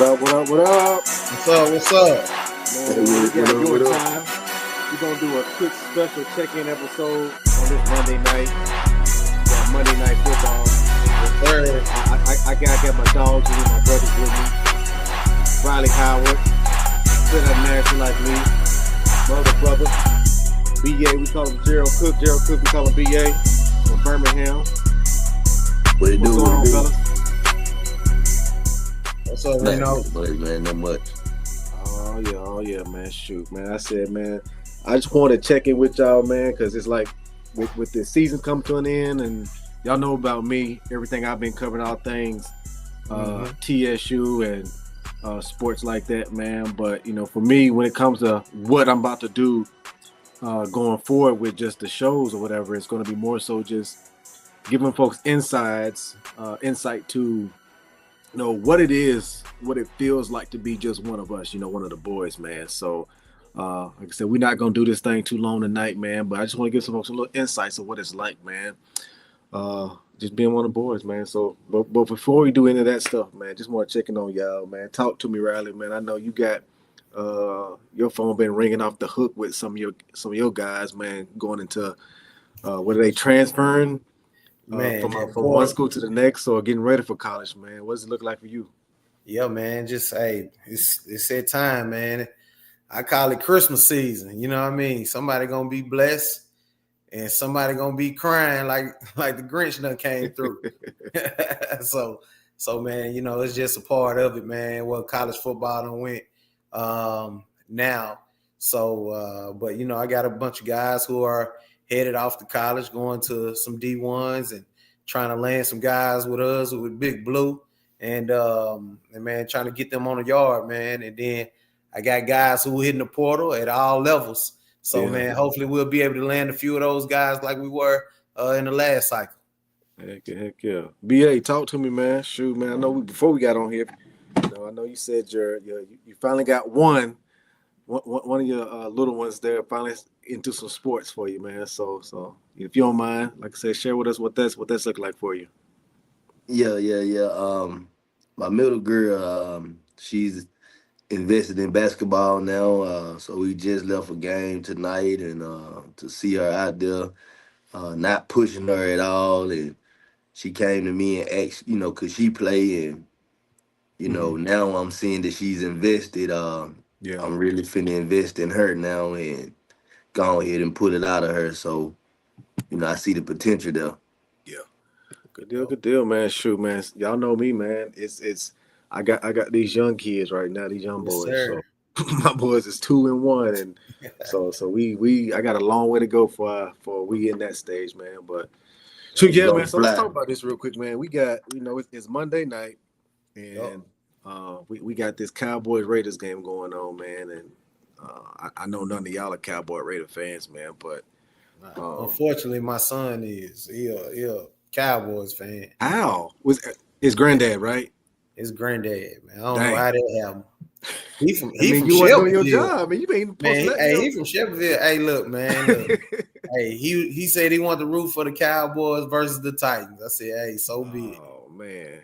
up? What up? What up? What's up? What's up? Man, we got your time. We're gonna do a quick special check-in episode on this Monday night. Got Monday night football. Third. I got my dogs with me, my brothers with me. Riley Howard, sit up nasty like me. My other brother, BA, we call him Gerald Cook. Gerald Cook, we call him BA from Birmingham. What it What's do? going on, fellas? What's up, Reno? Man, not much. Oh yeah, man. Shoot, man. I said, man, I just want to check in with y'all, man, because it's like with the season coming to an end, and y'all know about me, everything I've been covering, all things TSU and sports like that, man. But for me, when it comes to what I'm about to do going forward with just the shows or whatever, it's going to be more so just giving folks insight to what it is, what it feels like to be just one of us, one of the boys, man. So, like I said, we're not going to do this thing too long tonight, man, but I just want to give some folks a little insights of what it's like, man. Just being one of the boys, man. So, but before we do any of that stuff, man, just want to check in on y'all, man. Talk to me, Riley, man. I know you got your phone been ringing off the hook with some of your guys, man, going into what are they transferring? Man, from one school to the next, or getting ready for college, man. What does it look like for you? Yeah, man. Just it's that time, man. I call it Christmas season. You know what I mean? Somebody gonna be blessed, and somebody gonna be crying like the Grinch done came through. so man, it's just a part of it, man. Well, college football done went now. So, but I got a bunch of guys who are headed off to college, going to some D1s and trying to land some guys with us with Big Blue and man, trying to get them on the yard, man. And then I got guys who hitting the portal at all levels. So, man, hopefully we'll be able to land a few of those guys like we were in the last cycle. Heck yeah. BA, talk to me, man. Shoot, man. I know before we got on here, I know you said you finally got one of your little ones there finally into some sports for you, man. So if you don't mind, like I said, share with us what that's look like for you. Yeah. My middle girl, she's invested in basketball now. So we just left a game tonight, and to see her out there, not pushing her at all, and she came to me and asked, could she play, and now I'm seeing that she's invested. I'm really finna invest in her now and go ahead and put it out of her. So, I see the potential there. Yeah. Good deal, man. Shoot, man. Y'all know me, man. It's I got these young kids right now, these young boys. Sir. So my boys is 2 and 1, and so I got a long way to go for we in that stage, man. But shoot, yeah, man. So let's talk about this real quick, man. We got it's Monday night, and we got this Cowboys Raiders game going on, man, and I know none of y'all are Cowboy Raider fans, man, but unfortunately, my son is he a Cowboys fan. How was his granddad, right? His granddad, man. I don't know how that happened. He from you Shelbyville. Doing your job, man. You ain't man. He from Shelbyville. Hey, look, man. Look. Hey, he said he wanted to root for the Cowboys versus the Titans. I said, hey, so be it. Oh man,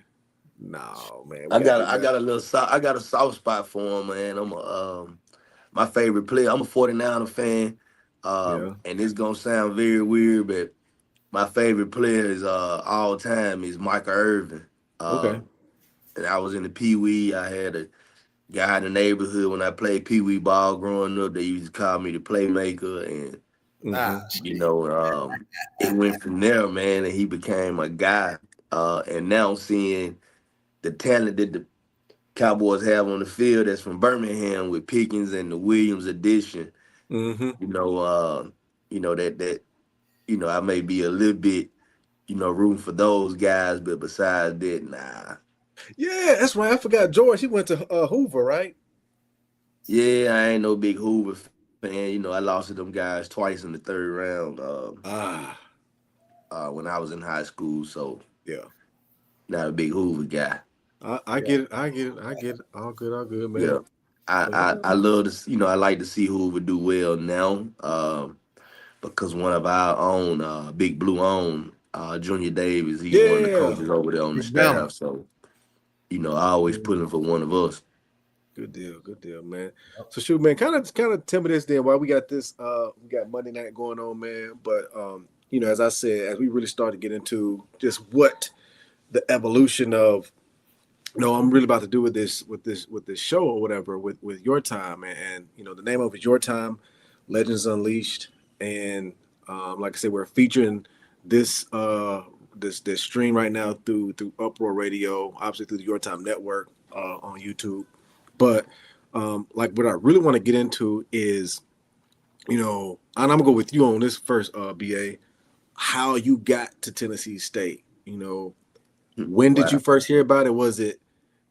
no man. I got a soft spot for him, man. My favorite player. I'm a 49er fan, and it's gonna sound very weird, but my favorite player is all time is Michael Irvin. Okay. And I was in the Pee Wee. I had a guy in the neighborhood when I played Pee Wee ball growing up. They used to call me the playmaker, and it went from there, man. And he became a guy. And now seeing the talent that the Cowboys have on the field that's from Birmingham with Pickens and the Williams addition. That I may be a little bit, rooting for those guys, but besides that, nah. Yeah, that's right. I forgot George. He went to Hoover, right? Yeah, I ain't no big Hoover fan. I lost to them guys twice in the third round. When I was in high school, so yeah, not a big Hoover guy. I get it. All good, man. Yeah, I love to. I like to see Hoover do well now. Because one of our own, Big Blue Junior Davis, he's one of the coaches over there on the staff. So always pulling for one of us. Good deal, man. So shoot, man, kind of tell me this then why we got this we got Monday night going on, man. But as I said, as we really start to get into just what the evolution of I'm really about to do with this show or whatever with your time and the name of it is Your Time, Legends Unleashed, and like I said, we're featuring this stream right now through Uproar Radio, obviously through the Your Time Network on YouTube. But like what I really want to get into is and I'm gonna go with you on this first, BA, how you got to Tennessee State. When did you Wow. first hear about it?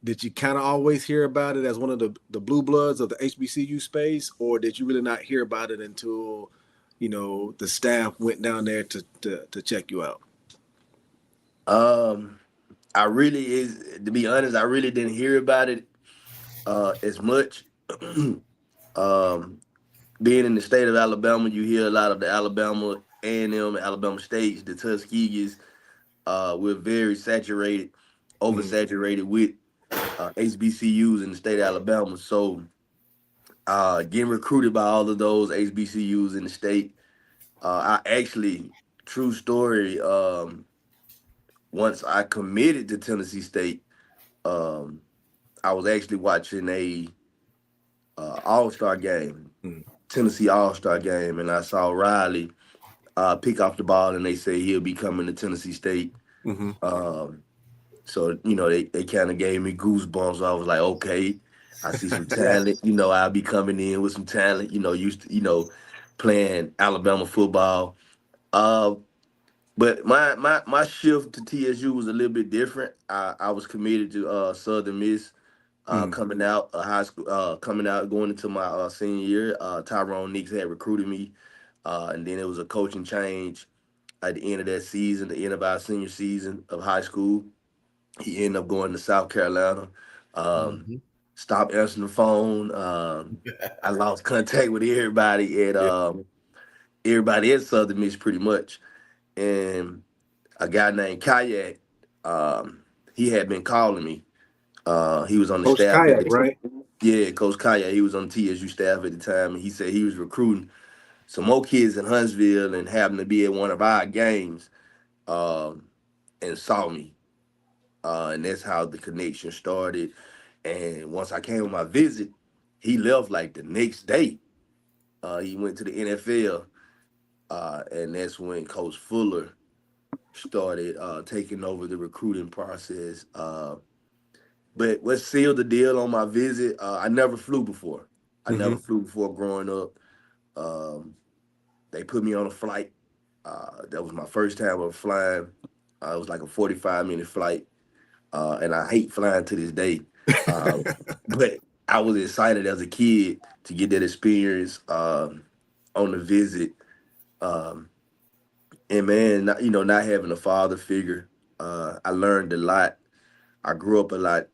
Did you kind of always hear about it as one of the blue bloods of the HBCU space, or did you really not hear about it until the staff went down there to check you out? Um, I really is to be honest, I really didn't hear about it as much. um, Being in the state of Alabama, you hear a lot of the Alabama A&M, Alabama States, the Tuskegees. We're very saturated, Mm-hmm. oversaturated with HBCUs in the state of Alabama. So getting recruited by all of those HBCUs in the state, I actually, true story, once I committed to Tennessee State, um, I was actually watching a All-Star game, Tennessee All-Star game, and I saw Riley pick off the ball, and they say he'll be coming to Tennessee State. Mm-hmm. Um, so they kind of gave me goosebumps. I was like, okay, I see some talent. I'll be coming in with some talent. Used to playing Alabama football. Uh, but my shift to TSU was a little bit different. I was committed to Southern Miss. Mm-hmm. Coming out of high school, coming out going into my senior year, Tyrone Nix had recruited me, and then it was a coaching change at the end of that season, the end of our senior season of high school. He ended up going to South Carolina. Um, Mhm. Stopped answering the phone. I lost contact with Yeah. everybody at Southern Miss pretty much. And a guy named Kayak, um, he had been calling me. He was on the Coach staff at Kayak, the right? yeah, Coach Kayak. He was on TSU staff at the time, and he said he was recruiting some more kids in Huntsville and happened to be at one of our games, um, and saw me. And that's how the connection started. And once I came on my visit, he left like the next day. He went to the NFL, and that's when Coach Fuller started taking over the recruiting process. But what sealed the deal on my visit, I never flew before. I Mm-hmm. never flew before growing up. Um, they put me on a flight. That was my first time of flying. It was like a 45-minute flight. And I hate flying to this day. Uh, but I was excited as a kid to get that experience on the visit. Um, and man, not having a father figure, I learned a lot. I grew up a lot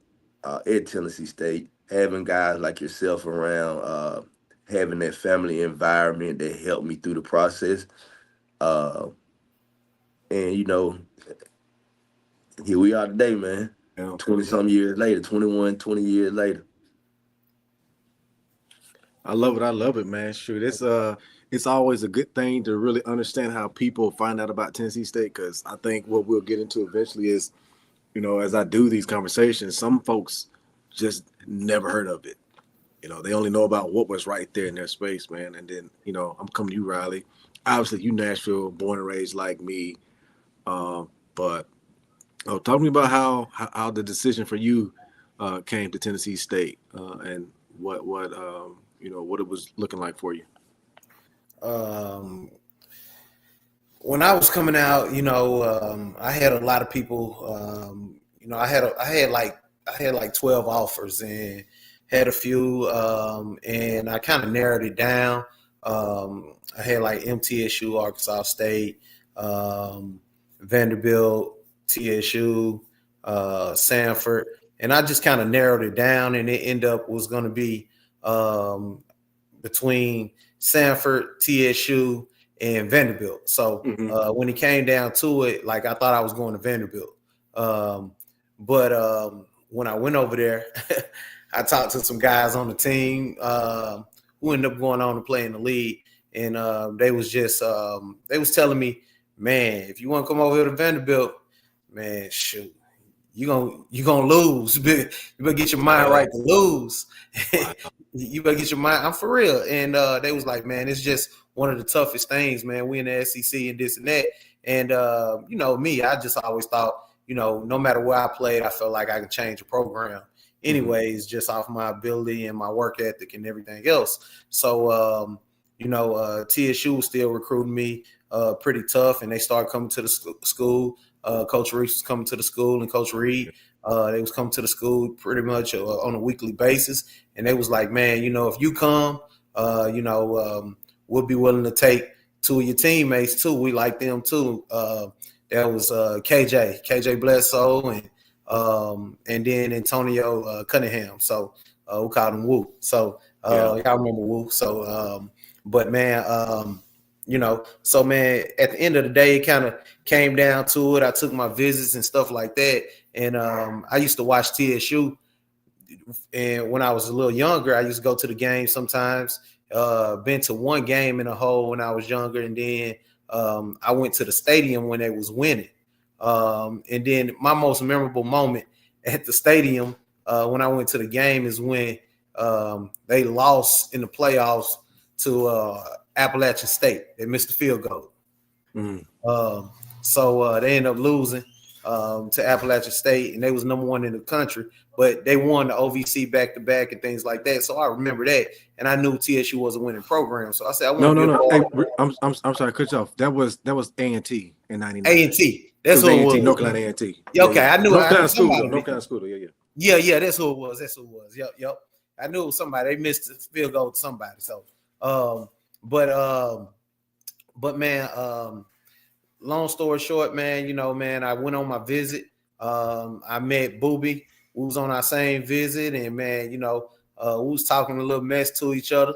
at Tennessee State, having guys like yourself around, having that family environment that helped me through the process. Uh, and here we are today, man. Yeah. 20 Yeah. some years later, 21, 20 years later. I love it. I love it, man. Shoot, it's always a good thing to really understand how people find out about Tennessee State, because I think what we'll get into eventually is, as I do these conversations, some folks just never heard of it. They only know about what was right there in their space, man. And then, I'm coming to you, Riley. Obviously, you Nashville, born and raised like me. But talk to me about how the decision for you came to Tennessee State, and what it was looking like for you. Um, when I was coming out, I had a lot of people. I had like 12 offers and had a few, and I kind of narrowed it down. I had like MTSU, Arkansas State, um, Vanderbilt, TSU, Sanford, and I just kind of narrowed it down, and it ended up was going to be um, between Sanford, TSU, and Vanderbilt. So Mm-hmm. when it came down to it, like I thought I was going to Vanderbilt. Um, but when I went over there, I talked to some guys on the team who ended up going on to play in the league, and they was telling me, man, if you want to come over here to Vanderbilt, man, shoot, you gonna lose. You better get your mind right to lose. You better get your mind. I'm for real. And they was like, man, it's just one of the toughest things, man. We in the SEC and this and that. And me, I just always thought, no matter where I played, I felt like I could change a program. Anyways, just off my ability and my work ethic and everything else. So TSU was still recruiting me pretty tough, and they started coming to the school. Coach Reese was coming to the school, and Coach Reed, they was coming to the school pretty much on a weekly basis. And they was like, man, if you come, we'll be willing to take two of your teammates too. We like them too. That was KJ Bledsoe, and then Antonio Cunningham. So we called him Woo. So y'all remember Woo. So but man, so man, at the end of the day, it kind of came down to it. I took my visits and stuff like that, and I used to watch TSU. And when I was a little younger, I used to go to the game sometimes. Been to one game in a whole when I was younger, and then I went to the stadium when they was winning. And then my most memorable moment at the stadium when I went to the game is when they lost in the playoffs to Appalachian State. They missed the field goal. So they ended up losing to Appalachian State, and they was number one in the country, but they won the OVC back-to-back and things like that. So I remember that, and I knew TSU was a winning program. So I said, I want to No. Hey, I'm sorry to cut you off. That was A&T in '99. A&T. That's who it was. North Carolina A&T. Okay, I knew. North Carolina School. Yeah. That's who it was. Yep. I knew it was somebody. They missed the field goal to somebody. So, but man, long story short, man, I went on my visit. I met Booby. We was on our same visit, and man, we was talking a little mess to each other,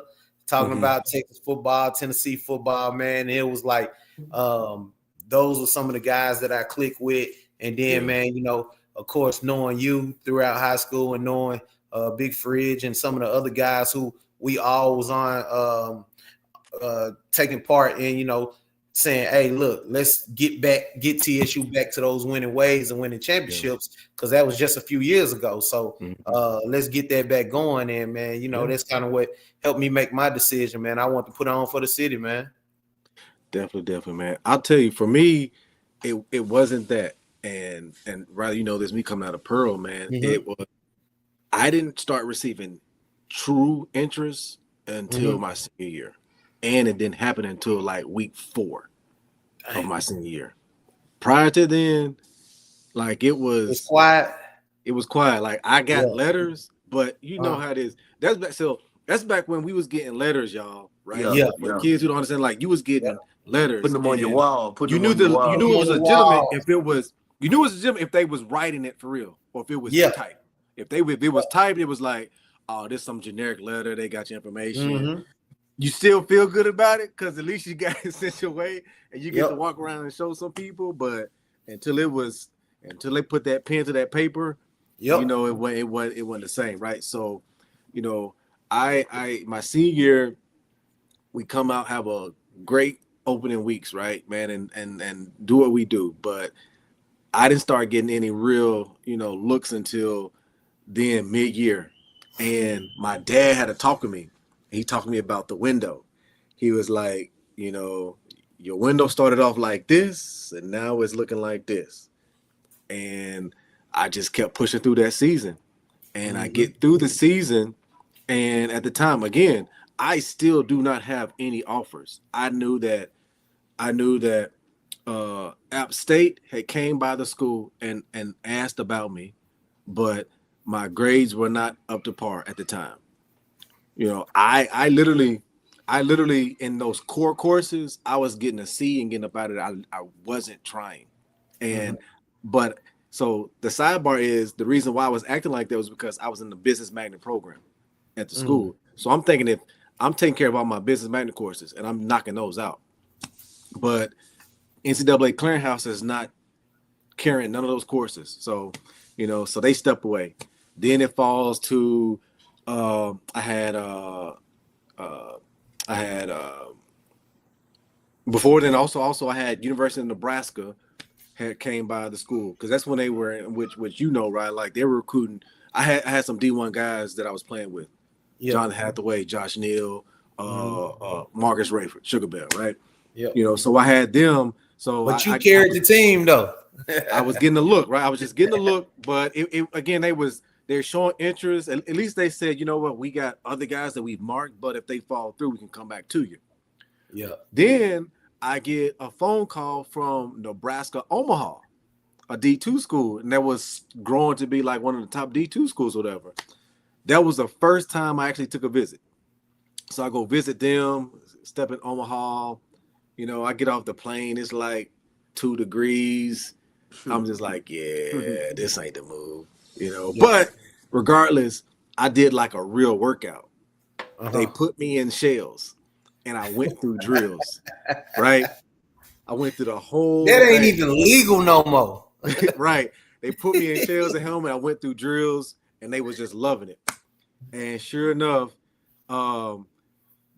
talking about Texas football, Tennessee football, man. And it was like those were some of the guys that I clicked with. And then, man, of course, knowing you throughout high school and knowing Big Fridge and some of the other guys who we all was on taking part in, saying, hey, look, let's get TSU back to those winning ways and winning championships, because that was just a few years ago. So let's get that back going. And, man, that's kind of what helped me make my decision, man. I want to put on for the city, man. Definitely, man. I'll tell you, for me, it wasn't that. And rather, this me coming out of Pearl, man. It was, I didn't start receiving true interest until my senior year. And it didn't happen until like week 4 of my senior year. Prior to then, like it was quiet. It was quiet. Like I got letters, but you know how it is. That's back when we was getting letters, y'all. Right? For kids who don't understand, like you was getting letters, putting them on your wall. You knew it was legitimate if it was. You knew it was legitimate if they was writing it for real, or if it was typed. If it was typed, it was like, oh, this is some generic letter. They got your information. You still feel good about it because at least you got it sent your way and you get to walk around and show some people. But until they put that pen to that paper, it wasn't the same, right? So, I my senior year, we come out, have a great opening weeks, right, man, and do what we do. But I didn't start getting any real, looks until then mid-year. And my dad had to talk to me. He talked to me about the window. He was like, your window started off like this, and now it's looking like this. And I just kept pushing through that season. And I get through the season, and at the time, again, I still do not have any offers. I knew that App State had came by the school and asked about me, but my grades were not up to par at the time. I literally in those core courses, I was getting a C and getting up out of it. I wasn't trying. And but so the sidebar is the reason why I was acting like that was because I was in the business magnet program at the school. So I'm thinking if I'm taking care of all my business magnet courses and I'm knocking those out. But NCAA Clearinghouse is not carrying none of those courses. So So they step away. Then it falls to I had I had before then also I had University of Nebraska had came by the school because that's when they were which right, like they were recruiting. I had some D1 guys that I was playing with, Yeah. John Hathaway, Josh Neal, Marcus Rayford, Sugar Bell, right? Yeah. So I had them. So But you carried the team though. I was getting a look, right? I was just getting a look, but it again they're showing interest. At least they said, you know what, we got other guys that we've marked, but if they fall through, we can come back to you. Yeah. Then I get a phone call from Nebraska Omaha, a D2 school, and that was growing to be like one of the top D2 schools, or whatever. That was the first time I actually took a visit. So I go visit them, step in Omaha. I get off the plane. It's like 2 degrees. I'm just like, yeah, this ain't the move. Yeah. But regardless, I did like a real workout. They Uh-huh. put me in shells, and I went through drills. Right? I went through the whole That ain't thing. even legal no more. Right. They put me in shells and helmet. I went through drills, and they was just loving it. And sure enough,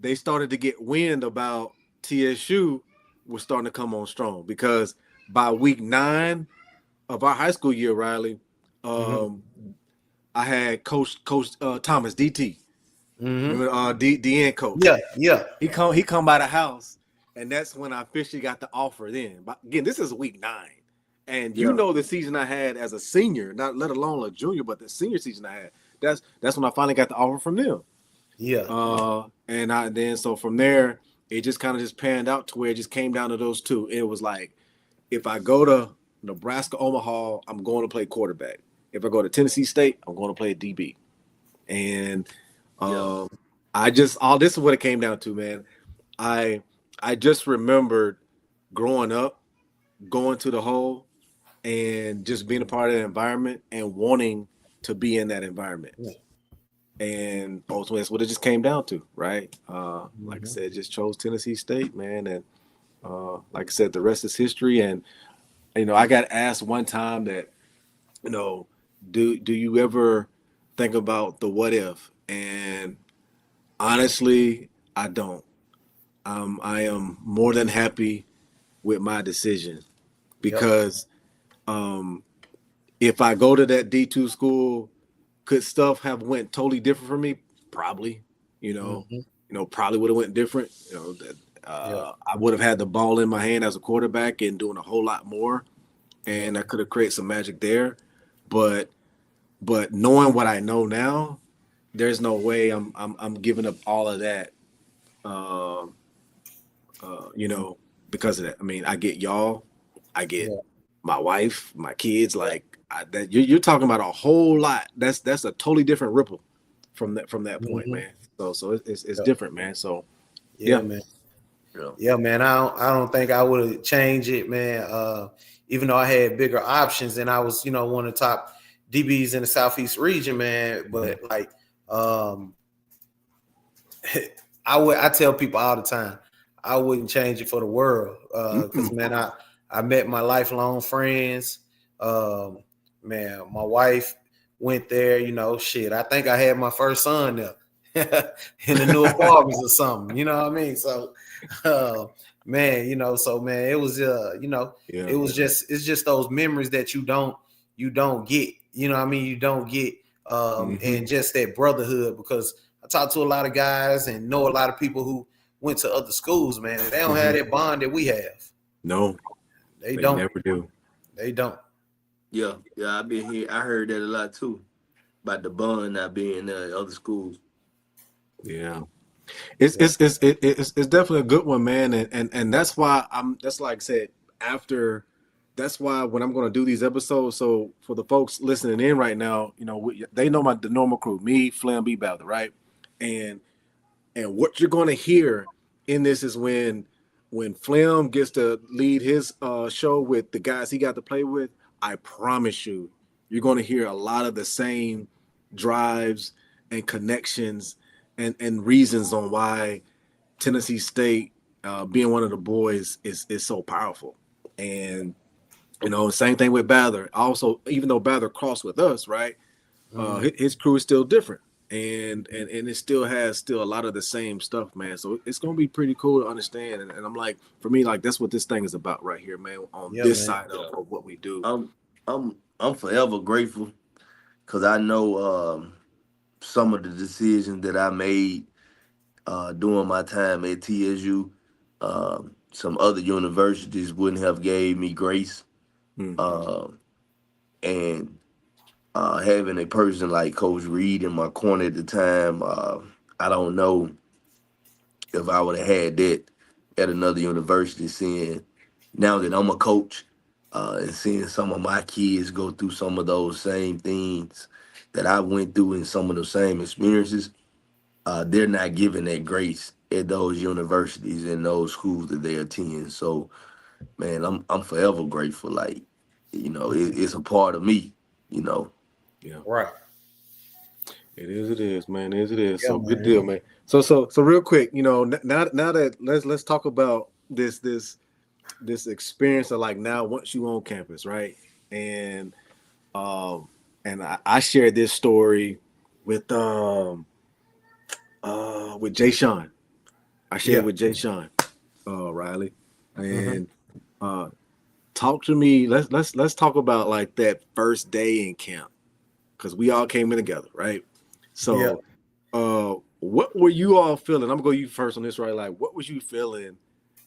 they started to get wind about TSU was starting to come on strong because by week 9 of our high school year, Riley, I had Coach Thomas DT. Remember DN coach? Yeah. He come by the house, and that's when I officially got the offer. Then, but again, this is week 9, and the season I had as a senior, not let alone a junior, but the senior season I had. That's when I finally got the offer from them. Yeah. And so from there, it just kind of just panned out to where it just came down to those two. It was like, if I go to Nebraska Omaha, I'm going to play quarterback. If I go to Tennessee State, I'm going to play DB. And all this is what it came down to, man. I just remembered growing up, going to the hole, and just being a part of that environment and wanting to be in that environment. Yeah. And ultimately, that's what it just came down to, right? Like I said, just chose Tennessee State, man. And like I said, the rest is history. And, I got asked one time that, do you ever think about the what if? And honestly, I don't. I am more than happy with my decision because if I go to that D2 school, could stuff have went totally different for me? Probably. Probably would have went different. I would have had the ball in my hand as a quarterback and doing a whole lot more, and I could have created some magic there. But knowing what I know now, there's no way I'm giving up all of that. Because of that. I mean, I get y'all, I get my wife, my kids. Like you're talking about a whole lot. That's a totally different ripple from that point, man. So it's different, man. So man. Yeah, man. I don't think I would have changed it, man. Even though I had bigger options and I was, one of the top DBs in the Southeast region, man. But like, I tell people all the time, I wouldn't change it for the world. Because man, I met my lifelong friends. Man, my wife went there, I think I had my first son there in the new apartments or something, you know what I mean? So man, so man, it was it was it's just those memories that you don't get, you know what I mean? You don't get and just that brotherhood, because I talk to a lot of guys and know a lot of people who went to other schools, man, and they don't have that bond that we have. No, they don't. Never do. They don't. Yeah, I've been here. I heard that a lot too about the bond not being there at other schools. Yeah, it's definitely a good one, man, and that's why that's like I said after. That's why when I'm going to do these episodes, so for the folks listening in right now, they know the normal crew, me, Flam, B. Bowder, right, and what you're going to hear in this is when Flam gets to lead his show with the guys he got to play with. I promise you, you're going to hear a lot of the same drives and connections and reasons on why Tennessee State being one of the boys is so powerful. And Same thing with Bather. Also, even though Bather crossed with us, right? Mhm. His crew is still different, and it still has still a lot of the same stuff, man. So it's gonna be pretty cool to understand. And I'm like, for me, like that's what this thing is about right here, man. On Yeah, this man. side of what we do. I'm I'm forever grateful because I know some of the decisions that I made during my time at TSU. Some other universities wouldn't have gave me grace, Mm. uh, and having a person like Coach Reed in my corner at the time, I don't know if I would have had that at another university. Seeing now that I'm a coach, and seeing some of my kids go through some of those same things that I went through and some of the same experiences, they're not given that grace at those universities and those schools that they attend. So, man, I'm forever grateful. Like, it's a part of me. You know, Yeah, Right. it is. It is, man. It is. It is. Yeah, So good man. deal, man. So real quick, now that let's talk about this experience of like now once you on campus, right? And um I shared this story with with Jay Sean. I shared Yeah. with Jay Sean, Riley, Hmm. and uh, talk to me. Let's talk about like that first day in camp because we all came in together, right? Yeah. So, what were you all feeling? I'm gonna go you first on this, right? Like, what was you feeling?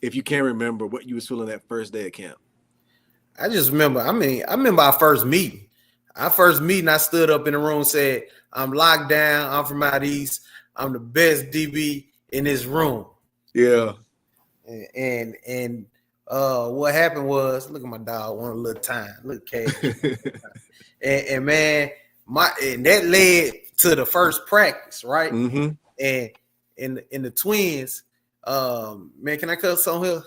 If you can't remember what you was feeling that first day of camp. I just remember. I remember our first meeting. Our first meeting, I stood up in the room, said, "I'm locked down. I'm from out east. I'm the best DB in this room." Yeah. And what happened was, look at my dog, one little time, little cash, and man, and that led to the first practice, right? Mm-hmm. And in the twins, man, can I cuss on here?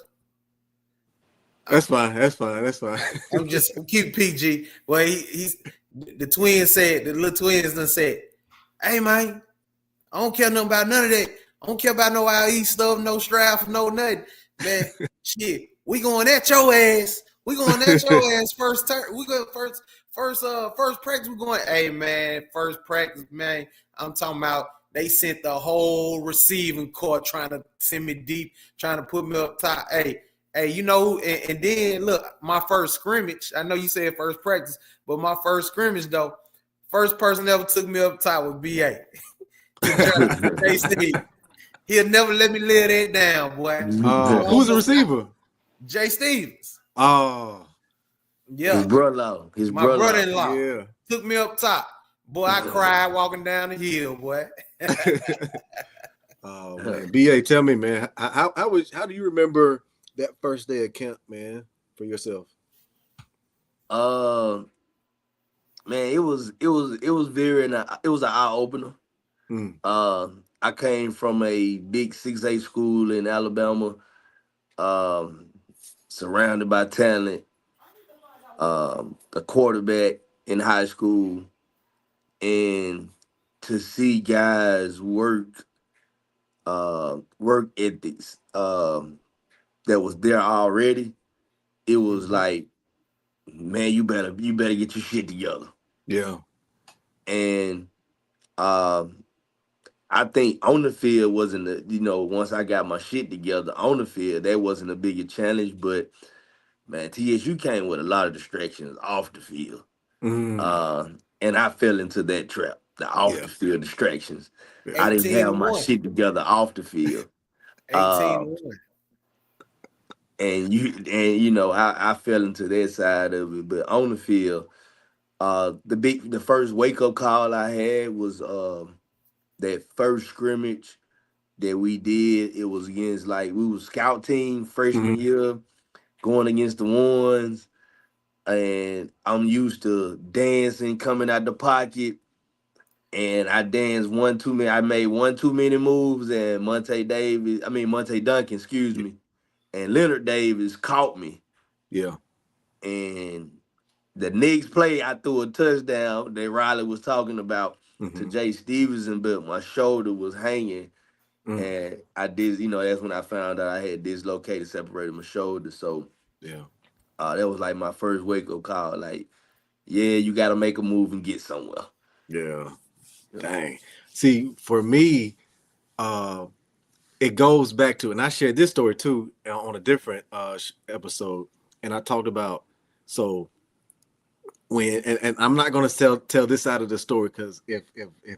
That's fine. That's fine. That's fine. I'm keep PG. Well, he's the twins said the little twins done said, "Hey man, I don't care nothing about none of that. I don't care about no IE stuff, no straff, no nothing, man. Shit, we going at your ass. We going at your ass first turn. We go first practice. We going. Hey man, first practice, man. I'm talking about." They sent the whole receiving court trying to send me deep, trying to put me up top. Hey, and then look, my first scrimmage. I know you said first practice, but my first scrimmage though, first person ever took me up top was BA to Jay Steve. He'll never let me live that down, boy. Boy, I Who's the almost got receiver? Jay Stevens. Oh, Yeah, his my brother. brother-in-law yeah. took me up top. Boy, I cried walking down the hill, boy. Oh man, BA, tell me, man, how do you remember that first day of camp, man, for yourself? uh, man, it was it was an eye opener. Mm. I came from a big 6A school in Alabama, um, surrounded by talent, a quarterback in high school, and to see guys work ethics that was there already, it was Mhm. like, man, you better get your shit together. Yeah. And um, I think on the field wasn't once I got my shit together on the field, that wasn't a bigger challenge. But man, TSU came with a lot of distractions off the field. Mm. Uh, and I fell into that trap, the off Yeah. the field distractions. Yeah. I didn't 18 have to my 1. shit together off the field. 18 Uh, to 1. I fell into that side of it. But on the field, the first wake up call I had was that first scrimmage that we did. It was against, like, we was scout team freshman Mm-hmm. year going against the ones, and I'm used to dancing coming out the pocket, and I danced one too many. I made one too many moves, and Monte Duncan, excuse me, and Leonard Davis caught me, Yeah. and the next play I threw a touchdown that Riley was talking about to Mm-hmm. Jay Stevenson, but my shoulder was hanging. Mm. And I did, that's when I found out I had dislocated, separated my shoulder. So Yeah. That was like my first wake up call. Like, yeah, you got to make a move and get somewhere. Yeah. Dang. See, for me, uh, it goes back to, and I shared this story too on a different episode, and I talked about so when, and I'm not going to tell this side of the story because if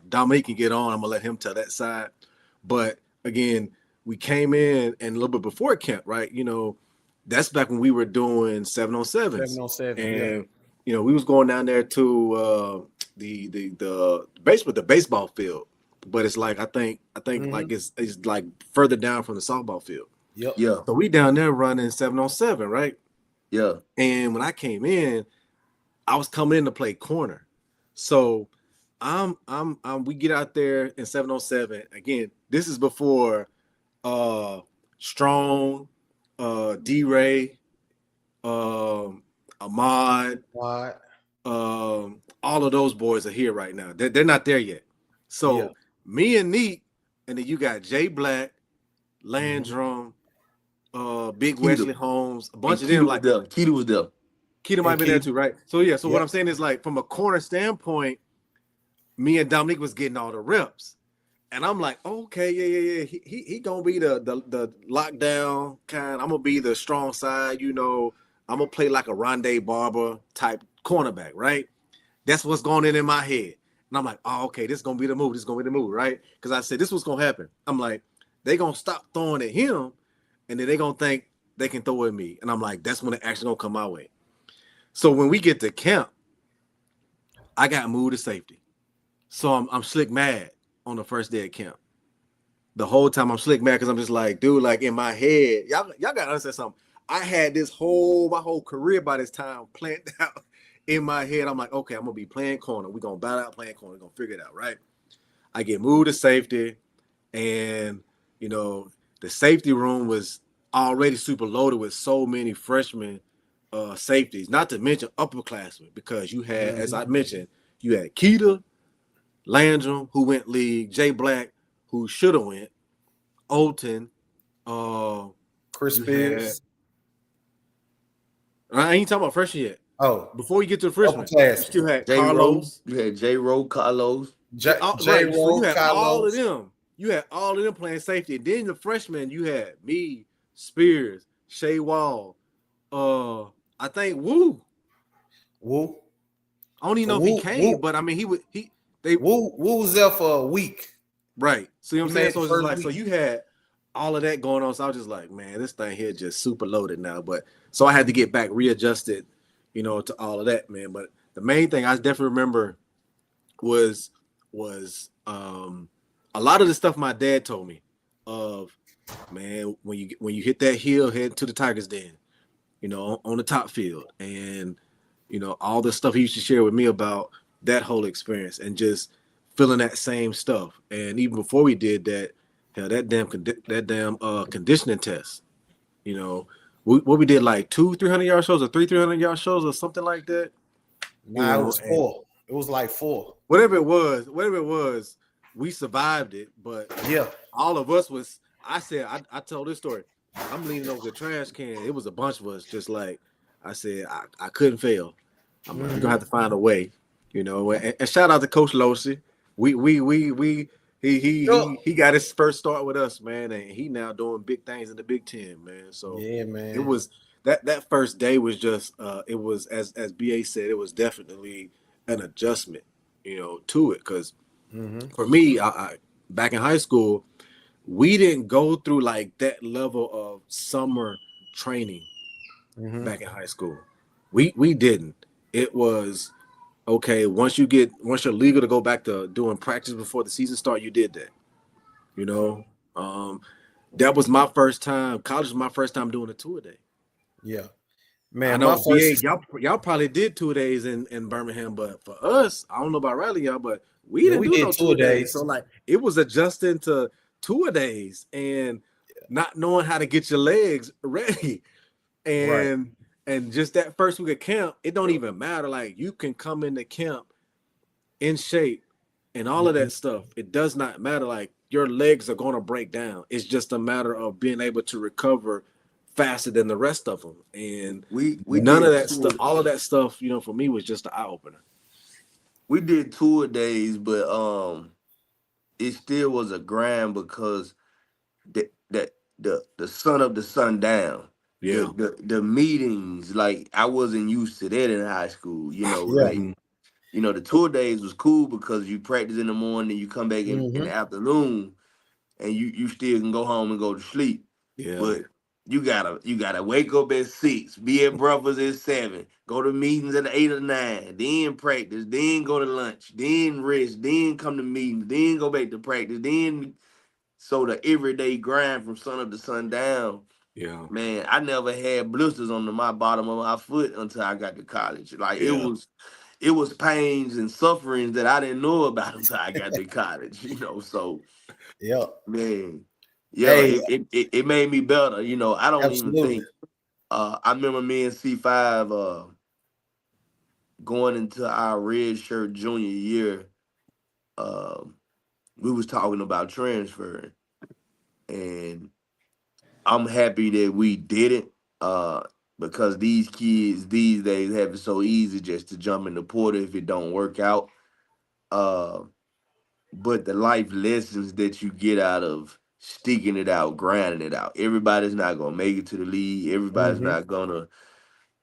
Dominique can get on, I'm gonna let him tell that side. But again, we came in and a little bit before camp, right? You know, that's back when we were doing 7-on-7s, 7-on-7, yeah. and you know we was going down there to the baseball field, but it's like I think like it's like further down from the softball field. Yep. Yeah, So we down there running 7-on-7, right? yeah. And when I came in, I was coming in to play corner. So we get out there in 7-on-7. Again, this is before Strong, D Ray, Ahmad, What? all of those boys are here right now. They're not there yet. So Yeah. me and Neat, and then you got Jay Black, Mm-hmm. Landrum, Big Keita. Wesley Holmes, a bunch And of them. Keita was Like there. Keita was there. Keita might And be there Keita. too, right? So yeah. So what Yep. I'm saying is like from a corner standpoint, me and Dominique was getting all the reps. And I'm like, okay, yeah. He gonna be the lockdown kind. I'm gonna be the strong side, you know. I'm gonna play like a Rondé Barber type cornerback, right? That's what's going in my head. And I'm like, oh, okay, this is gonna be the move. This is gonna be the move, right? Because I said this was gonna happen. I'm like, they gonna stop throwing at him, and then they gonna think they can throw at me. And I'm like, that's when the action gonna come my way. So when we get to camp, I got moved to safety. So I'm slick mad on the first day of camp. The whole time I'm slick mad because I'm just like, dude, like in my head, y'all gotta understand something. I had my whole career by this time planned out in my head. I'm like, okay, I'm gonna be playing corner. We're gonna battle out playing corner, we're gonna figure it out, right? I get moved to safety, and you know, the safety room was already super loaded with so many freshmen safeties, not to mention upperclassmen, because you had, as I mentioned, you had Keita, Landrum, who went league, Jay Black, who should have went, Olton, Chris you Spears. I ain't talking about freshman yet. Oh, Before you get to the freshman, you upperclassmen. still had J. Carlos. You had J. Rowe, Carlos. J. Right. Rowe, So you had all of Carlos. them. You had all of them playing safety. And then the freshmen, you had me, Spears, Shea Wall, I think Woo. Woo. I don't even know if he came, but I mean Woo was there for a week. Right. So you know what I'm saying? So it's just like, week. so you had all of that going on. So I was just like, man, this thing here just super loaded now. But so I had to get back readjusted, you know, to all of that, man. But the main thing I definitely remember was a lot of the stuff my dad told me of, man, when you hit that hill, head to the Tigers Den, you know, on the top field, and you know all the stuff he used to share with me about that whole experience and just feeling that same stuff. And even before we did that, hell, that damn conditioning test, you know, what we did like 200-300 yard shows or 300-300 yard shows or something like that. Nah, it was 4. It was like 4. Whatever it was, we survived it. But yeah, all of us was. I said, I told this story. I'm leaning over the trash can. It was a bunch of us. Just like I said, I couldn't fail. I'm like, we're gonna have to find a way, you know. And shout out to Coach Losi. He got his first start with us, man, and he now doing big things in the Big Ten, man. So yeah, man. It was that first day was just it was as BA said, it was definitely an adjustment, you know, to it. Because for me, I back in high school, we didn't go through like that level of summer training back in high school. We didn't. It was okay. Once you're legal to go back to doing practice before the season start, you did that. You know, that was my first time. College was my first time doing a tour day. Yeah, man. I know y'all probably did 2 days in Birmingham, but for us, I don't know about Riley, y'all, but we didn't do no 2 days. So like it was adjusting to 2 days and not knowing how to get your legs ready. And just that first week of camp, it don't even matter. Like you can come into camp in shape and all of that stuff. It does not matter. Like your legs are going to break down. It's just a matter of being able to recover faster than the rest of them. And we none of did that stuff, all of that stuff, for me was just an eye opener. we did tour days, but it still was a grind because the sun up the sun down. Yeah. The meetings, like I wasn't used to that in high school. Yeah. Like the tour days was cool because you practice in the morning, you come back in the afternoon, and you still can go home and go to sleep. Yeah. But you gotta wake up at 6, be at breakfast at 7, go to meetings at 8 or 9, then practice, then go to lunch, then rest, then come to meetings, then go back to practice, then so the everyday grind from sun up to sundown. Yeah. Man, I never had blisters on my bottom of my foot until I got to college. Like it Yeah. was pains and sufferings that I didn't know about until I got to college. So Yeah. man, yeah, Hey, it made me better. I don't even absolutely. think I remember me and C5 going into our red shirt junior year. Um, we was talking about transferring, and I'm happy that we did it. Because these kids these days have it so easy just to jump in the portal if it don't work out. Uh, but the life lessons that you get out of sticking it out, grinding it out. Everybody's not gonna make it to the league. Everybody's Mm-hmm. not gonna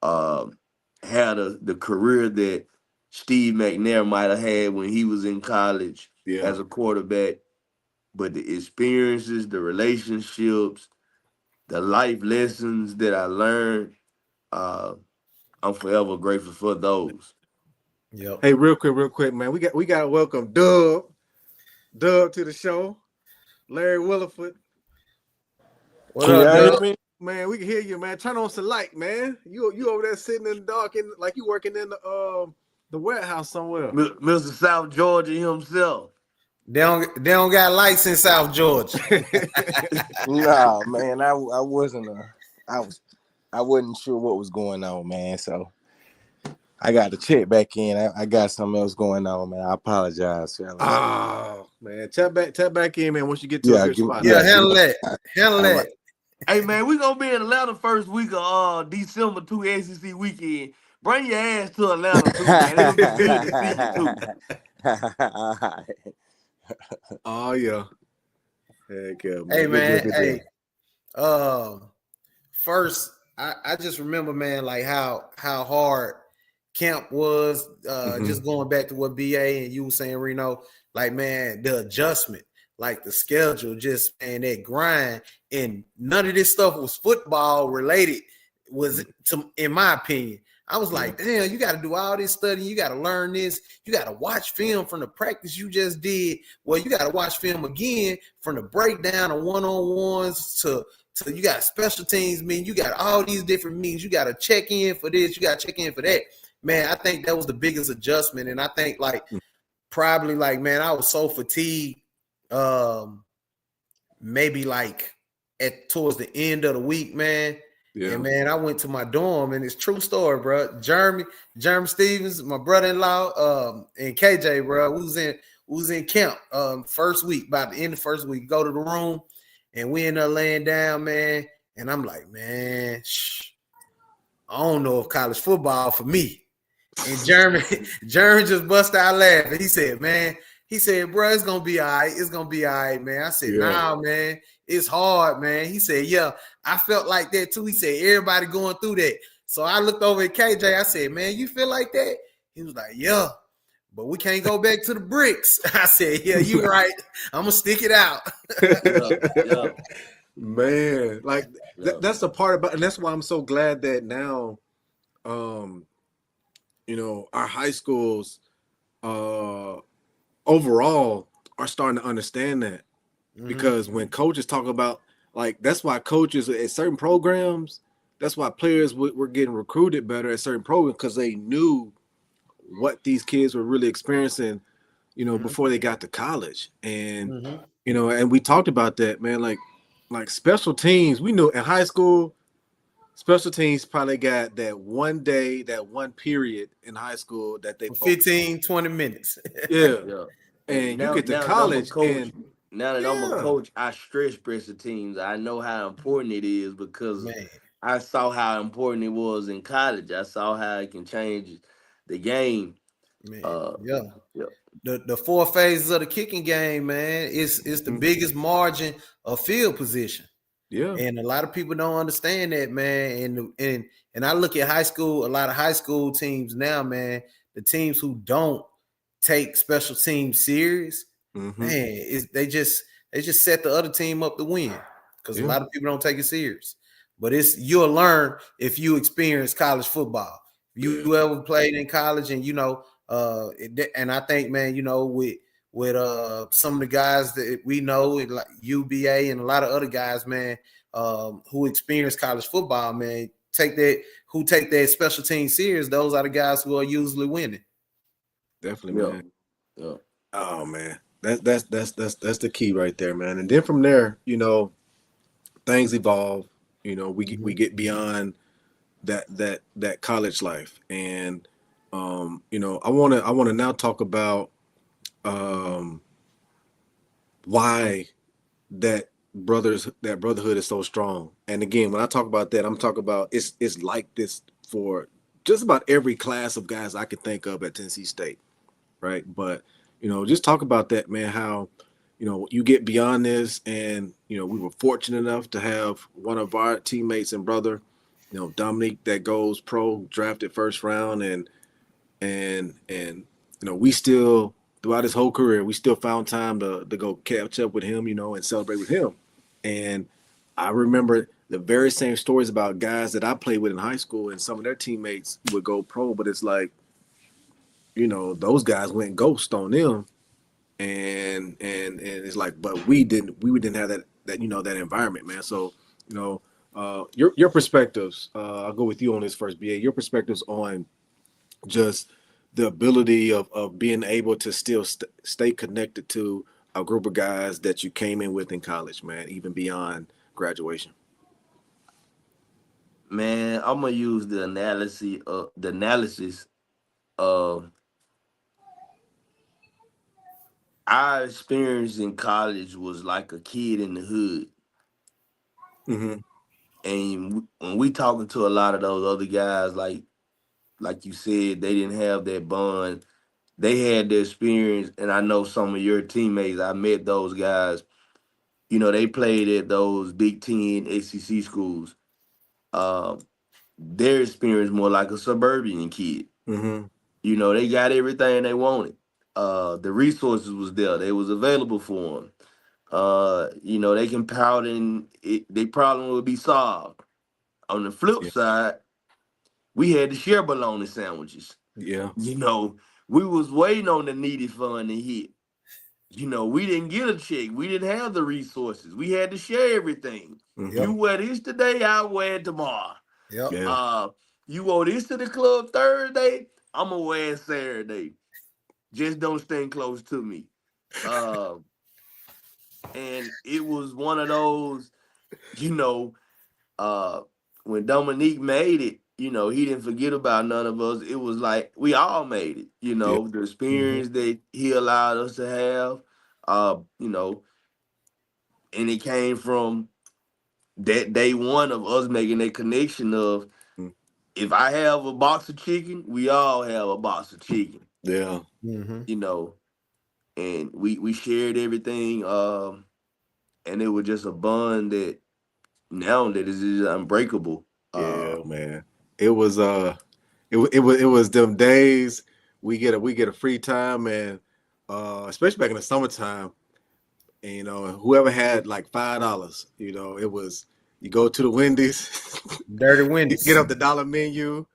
um, have the career that Steve McNair might have had when he was in college Yeah. as a quarterback. But the experiences, the relationships, the life lessons that I learned, uh, I'm forever grateful for those. Yep. Hey, real quick, man. We got to welcome Dub to the show. Larry Williford. What Can up, y'all hear Doug? me? Man, we can hear you, man. Turn on some light, man. You over there sitting in the dark and like you working in the warehouse somewhere. Mr. South Georgia himself. They don't got lights in South Georgia. Nah, man, I wasn't I wasn't sure what was going on, man. So I got to check back in. I got something else going on, man. I apologize, fellas. Oh man, tap back in, man. Once you get to a good spot. Yeah, Give handle me. that. Handle All right. that. Hey man, we gonna be in Atlanta first week of December 2 SEC weekend. Bring your ass to Atlanta too, man. It'll be good to see you too. All right. Oh yeah. Heck yeah, Hey man. man. Good Hey. deal. First, I just remember, man, like how hard camp was. Just going back to what BA and you were saying, Reno, like man, the adjustment, like the schedule, just man, that grind, and none of this stuff was football related. Was to, in my opinion, I was like, damn, you got to do all this studying, you got to learn this, you got to watch film from the practice you just did. Well, you got to watch film again from the breakdown of one-on-ones to you got special teams mean, you got all these different means. You got to check in for this, you got to check in for that. Man, I think that was the biggest adjustment. And I think probably man, I was so fatigued. Maybe towards the end of the week, man. Yeah. And man, I went to my dorm, and it's true story, bro. Jeremy Stevens, my brother-in-law, and KJ, bro, we was in camp first week. By the end of the first week, go to the room, and we end up laying down, man. And I'm like, man, I don't know if college football for me. And Jeremy just busted out laughing. He said, bro, it's gonna be all right. It's gonna be all right, man. I said, nah, man, it's hard, man. He said, yeah, I felt like that too. He said, everybody going through that. So I looked over at KJ. I said, man, you feel like that? He was like, yeah, but we can't go back to the bricks. I said, yeah, you're right. I'm gonna stick it out. Yeah. Man, like Yeah. that's the part about, and that's why I'm so glad that now, our high schools, overall are starting to understand that. Because when coaches talk about, like, that's why coaches at certain programs, that's why players were getting recruited better at certain programs, because they knew what these kids were really experiencing, before they got to college. And, and we talked about that, man, like special teams, we knew in high school, special teams probably got that one day, that one period in high school that they 15, 20 minutes. Yeah. Yeah. And you now, get to now that I'm a college coach, and now that I'm a coach, I stress special teams. I know how important it is because Man. I saw how important it was in college. I saw how it can change the game. Man, Uh, yeah. yeah, The four phases of the kicking game, man, it's the Mhm. biggest margin of field position. Yeah. And a lot of people don't understand that, man. And I look at high school, a lot of high school teams now, man. The teams who don't take special teams serious, Mm-hmm. man, they just set the other team up to win because a Yeah. lot of people don't take it serious. But it's you'll learn if you experience college football. If Yeah. you ever played in college, and and I think, man, with some of the guys that we know, like UBA and a lot of other guys, man, who experience college football, man, take that special team serious. Those are the guys who are usually winning. Definitely, yeah, man. yeah. Oh man. That's the key right there, man. And then from there, things evolve. We Mhm. get beyond that college life. And I wanna now talk about um why that brotherhood is so strong. And again, when I talk about that, I'm talking about it's like this for just about every class of guys I could think of at Tennessee State, right? But just talk about that, man. How you get beyond this, and we were fortunate enough to have one of our teammates and brother, Dominique, that goes pro, drafted first round, and we still, throughout his whole career, we still found time to go catch up with him, and celebrate with him. And I remember the very same stories about guys that I played with in high school, and some of their teammates would go pro, but it's like, those guys went ghost on them, and it's like, but we didn't have that environment, man. So, your perspectives. I'll go with you on this first, BA. Your perspectives on just the ability of being able to still stay connected to a group of guys that you came in with in college, man, even beyond graduation. Man, I'm gonna use the analysis of our experience in college was like a kid in the hood. Mm-hmm. And when we talking to a lot of those other guys, like you said, they didn't have that bond. They had the experience, and I know some of your teammates. I met those guys. They played at those Big Ten SEC schools. Um, their experience more like a suburban kid. Mm-hmm. They got everything they wanted. The resources was there. They was available for them. They can pout and their problem would be solved. On the flip Yeah. side, we had to share bologna sandwiches. Yeah. You know, we was waiting on the needy fund to hit. We didn't get a check. We didn't have the resources. We had to share everything. Mm-hmm. You Yep. wear this today, I wear it tomorrow. Yep. Yeah. Uh, you owe this to the club Thursday, I'm gonna wear it Saturday. Just don't stand close to me. Uh, and it was one of those, you know, uh, when Dominique made it, he didn't forget about none of us. It was like we all made it. Yeah. The Mhm. experience that he allowed us to have, uh, you know, and it came from that day one of us making that connection of Mm. if I have a box of chicken, we all have a box of chicken, Yeah. Mhm. you know, and we shared everything, and it was just a bond that now that is just unbreakable. Yeah, man. It was it was them days we get a free time, and especially back in the summertime, and whoever had like $5, it was, you go to the Wendy's, Dirty get Wendy's. up the dollar menu,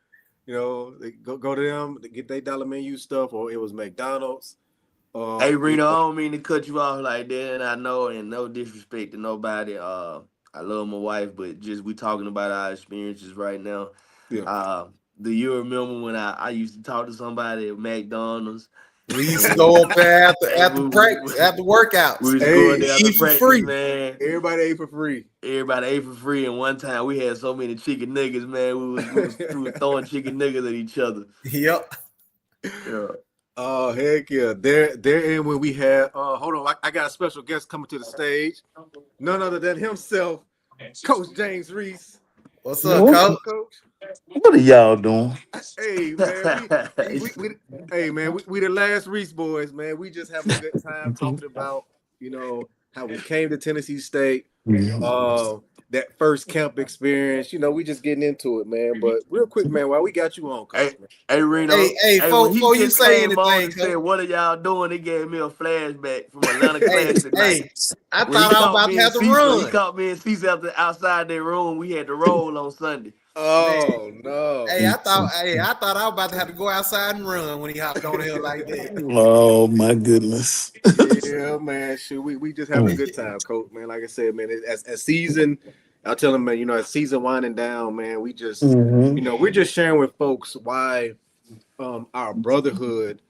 they go to them to get their dollar menu stuff, or it was McDonald's. Hey uh you Reno, I know, don't mean to cut you off like that, and I know, and no disrespect to nobody. I love my wife, but just we talking about our experiences right now. yeah. Uh, do you remember when I used to talk to somebody at McDonald's We used to and go up there after and after practice, after we workouts, was going Hey, there after eat for practice, free. man. everybody ate for free. Everybody ate for free, and one time we had so many chicken nuggets, man. We was throwing chicken nuggets at each other. Yep. Yeah. Oh heck yeah! There in when we had. Hold on, I got a special guest coming to the stage. None other than himself, Coach James Reese. What's Man, up, What's coach? up, Coach? what are y'all doing? Hey man, we hey man, we the last Reese boys, man. We just having a good time talking about, how we came to Tennessee State, uh, that first camp experience. We just getting into it, man. But real quick, man, while we got you on, Hey, Coach, man. hey, Hey, Reno. hey, Hey, when he before you just say came on anything, and coach. said, "What are y'all doing?" It gave me a flashback from Atlanta Hey, Classic night hey, I when he thought I was caught about to me and have to Cecil. He run. caught me and Cecil outside their room. We had to roll on Sunday. Man, Oh no. I thought I was about to have to go outside and run when he hopped on here like that. Oh my goodness. Yeah, man. Shoot, we just having a good time, Coach. Man, like I said, man, as season, I'll tell them, man. As season winding down, man, we just, Mm-hmm. we're just sharing with folks why our brotherhood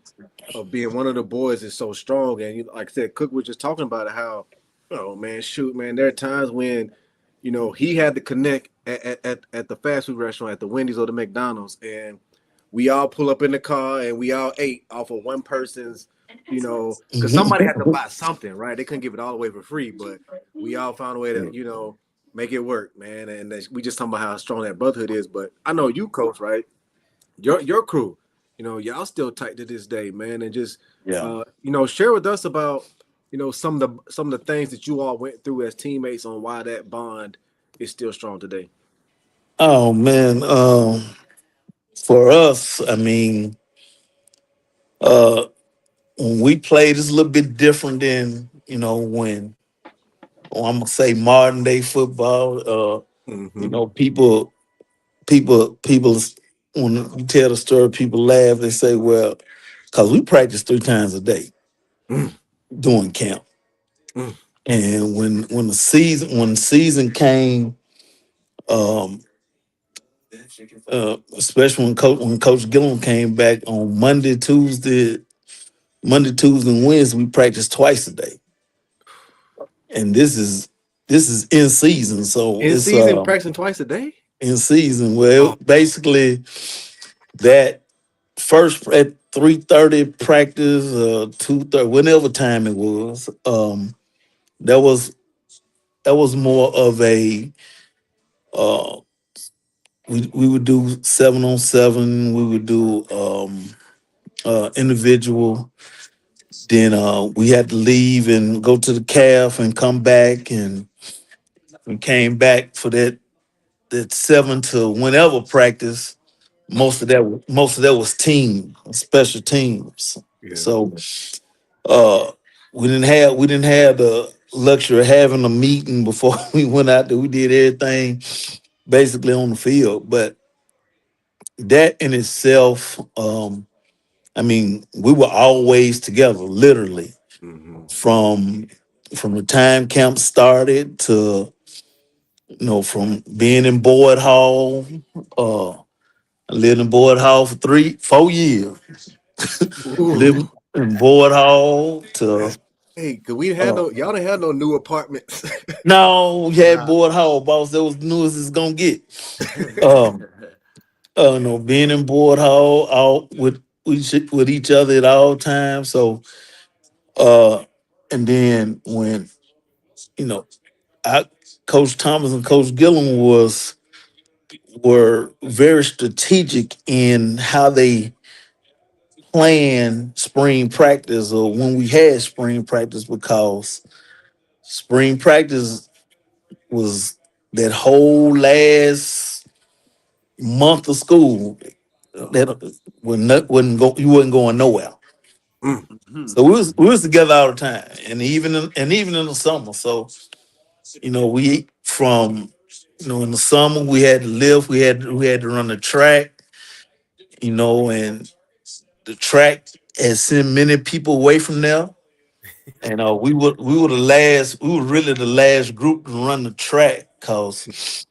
of being one of the boys is so strong. And like I said, Cook was just talking about it, how, oh man, shoot, man, there are times when, he had to connect at the fast food restaurant, at the Wendy's or the McDonald's, and we all pull up in the car and we all ate off of one person's, because somebody had to buy something, right? They couldn't give it all away for free, but we all found a way to, make it work, man. And we just talking about how strong that brotherhood is. But I know you, Coach, right? Your crew, y'all still tight to this day, man. And just Yeah. share with us about, some of the things that you all went through as teammates on why that bond is still strong today. Oh man. For us, I mean, uh, when we played, it's a little bit different than when I'm gonna say modern day football. Mm-hmm. People. When you tell the story, people laugh. They say, "Well, because we practice 3 times a day Mm, doing camp." mm, And when the season came, um, especially when Coach Gillum came back on Monday, Tuesday, and Wednesday, we practiced twice a day, and this is in season, so in it's season, practicing twice a day. in season. Well, Oh, basically that first at 3:30 practice, 2:30, whenever time it was. That was that was more of a uh, we would do 7-on-7. We would do individual. Then we had to leave and go to the calf and come back, and we came back for that 7 to whenever practice. Most of that was team special teams. yeah. So uh, we didn't have the luxury of having a meeting before we went out there. We did everything basically on the field, but that in itself, I mean, we were always together, literally Mm-hmm. from the time camp started to from being in Boyd Hall. Uh, I lived in Boyd Hall for 3-4 years. Ooh. Living in Boyd Hall to Hey, cause we had uh, no, y'all didn't have no new apartments. now we had Nah, Boyd Hall, boss. That was the newest it's gonna get. Um, no, being in Boyd Hall out with each other at all times. So uh, and then when you know, I Coach Thomas and Coach Gillum were very strategic in how they plan spring practice or when we had spring practice, because spring practice was that whole last month of school that you wasn't going nowhere. Mm, So we was together all the time, and even in the summer. So we from in the summer we had to live. We had to run the track. And the track had sent many people away from there. And we were really the last group to run the track, because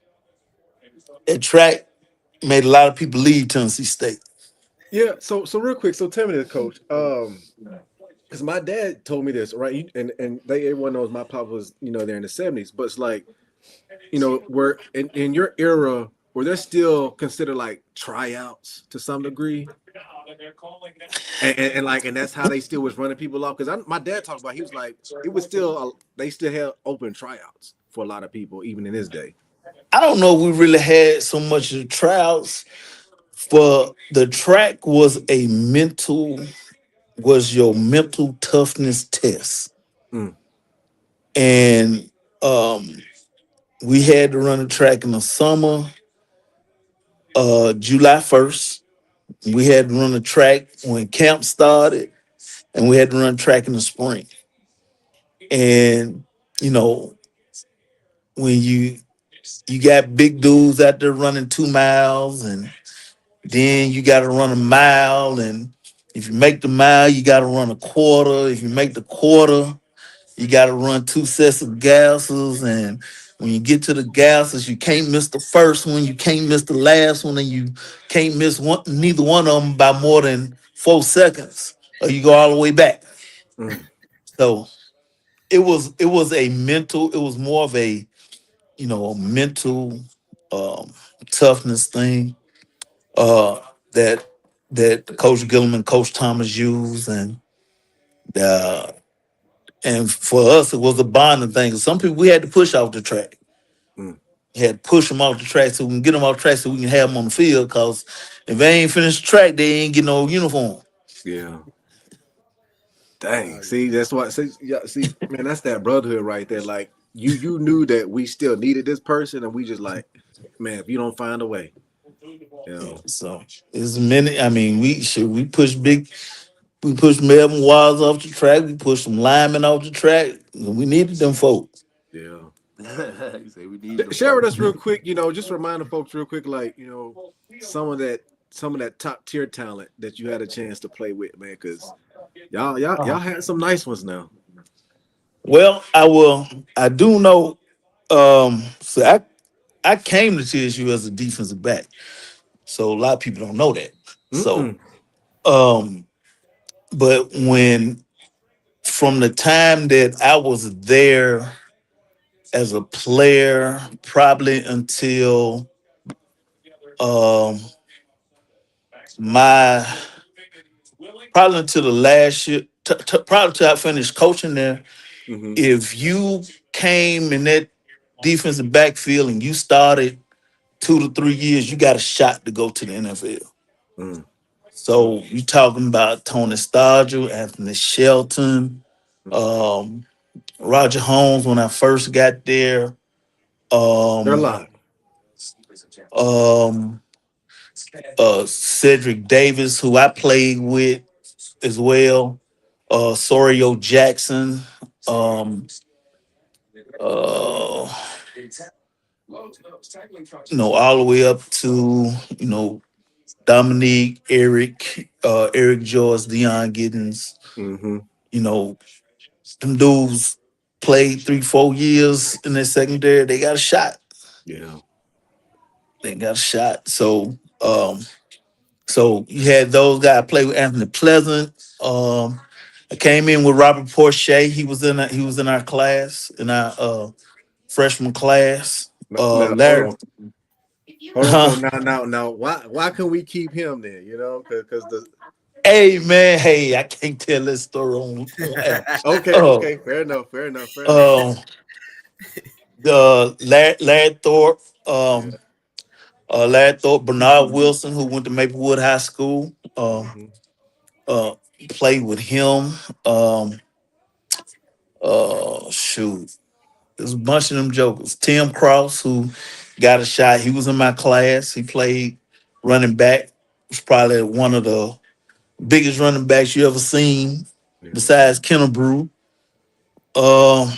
that track made a lot of people leave Tennessee State. yeah. So real quick. So tell me this, Coach. Because my dad told me this, right? And everyone knows my papa was, there in the '70s. But it's like, were in your era, were there still considered like tryouts to some degree? And that's how they still was running people off. Because my dad talked about, he was like, it was still they still had open tryouts for a lot of people even in his day. I don't know if we really had so much of the tryouts, but the track was your mental toughness test. Mm, And um we had to run the track in the summer, July 1st. We had to run the track when camp started, and we had to run track in the spring. And you know, when you got big dudes out there running 2 miles, and then you got to run a mile, and if you make the mile, you got to run a quarter. If you make the quarter, you got to run 2 sets of gases, and when you get to the gases, you can't miss the first one, you can't miss the last one, and you can't miss neither one of them by more than 4 seconds, or you go all the way back. mm, So it was more of a a mental um, toughness thing uh, that Coach Gilliam, Coach Thomas used, uh, and for us it was a bonding thing. Some people we had to push off the track. mm. We had to push them off the track so we can get them off the track so we can have them on the field. Cause if they ain't finished the track, they ain't get no uniform. Yeah. Dang. Oh See, yeah. that's why. See, yeah. See, man, that's that brotherhood right there. Like you knew that we still needed this person, and we just like, man, if you don't find a way, you Yeah, know, so it's many. I mean, we pushed Melvin Wise off the track. We pushed some linemen off the track. We needed them folks. yeah. You say we need them Share with folks. us real quick. Just remind the folks real quick, like some of that, some of that top tier talent that you had a chance to play with, man. Because y'all had some nice ones now. Well, I will. I do know. So I came to TSU as a defensive back. So a lot of people don't know that. So, Mm-mm. um, but when from the time that I was there as a player, um my probably until the last year, probably till I finished coaching there. Mm-hmm. If you came in that defensive backfield and you started 2 to 3 years, you got a shot to go to the NFL. Mm, So you talking about Tony Stargell, Anthony Shelton, mm. um, Roger Holmes when I first got there, They're um, alive. um, Cedric Davis, who I played with as well, Sorio Jackson, um, uh, all the way up to Dominique, Eric Joyce, Deion Giddens. Mm-hmm. You know, them dudes played 3, 4 years in their secondary. They got a shot. Yeah. They got a shot. So you had those guys play with Anthony Pleasant. I came in with Robert Porche. He was in our class, in our freshman class. Now hold Larry, on. Hold on. huh? So now, why can we keep him then? Because the Hey man, hey, I can't tell this story on air. okay, Oh, okay, fair enough, fair enough, fair enough. um, the Larry Thorpe, Yeah. Bernard Wilson, who went to Maplewood High School, Mm-hmm. uh, played with him. Shoot, there's a bunch of them jokers. Tim Cross, who got a shot, he was in my class. He played running back. Was probably one of the biggest running backs you ever seen, Yeah. besides Kennebrew. Um,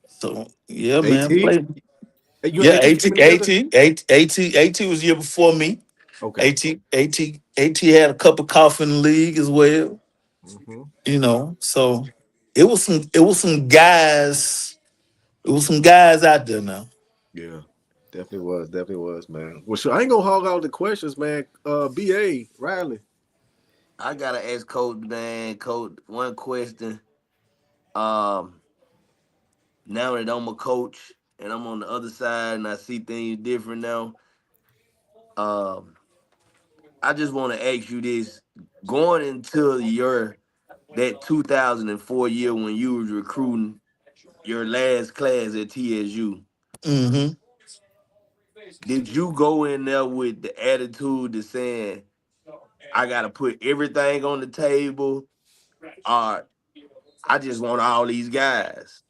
so yeah, man, At played. you and Yeah, At came in together. AT was the year before me. Okay. AT had a cup of coffee in the league as well. Mm-hmm. So it was some guys out there now. Yeah. Definitely was, man. Well, sure. I ain't gonna hog all the questions, man. BA Riley. I gotta ask Coach, man, Coach, one question. Um, Now that I'm a coach and I'm on the other side and I see things different now, um, I just want to ask you this: going into your that 2004 year when you was recruiting, your last class at TSU, Mm-hmm. did you go in there with the attitude of saying, I gotta put everything on the table, or I just want all these guys?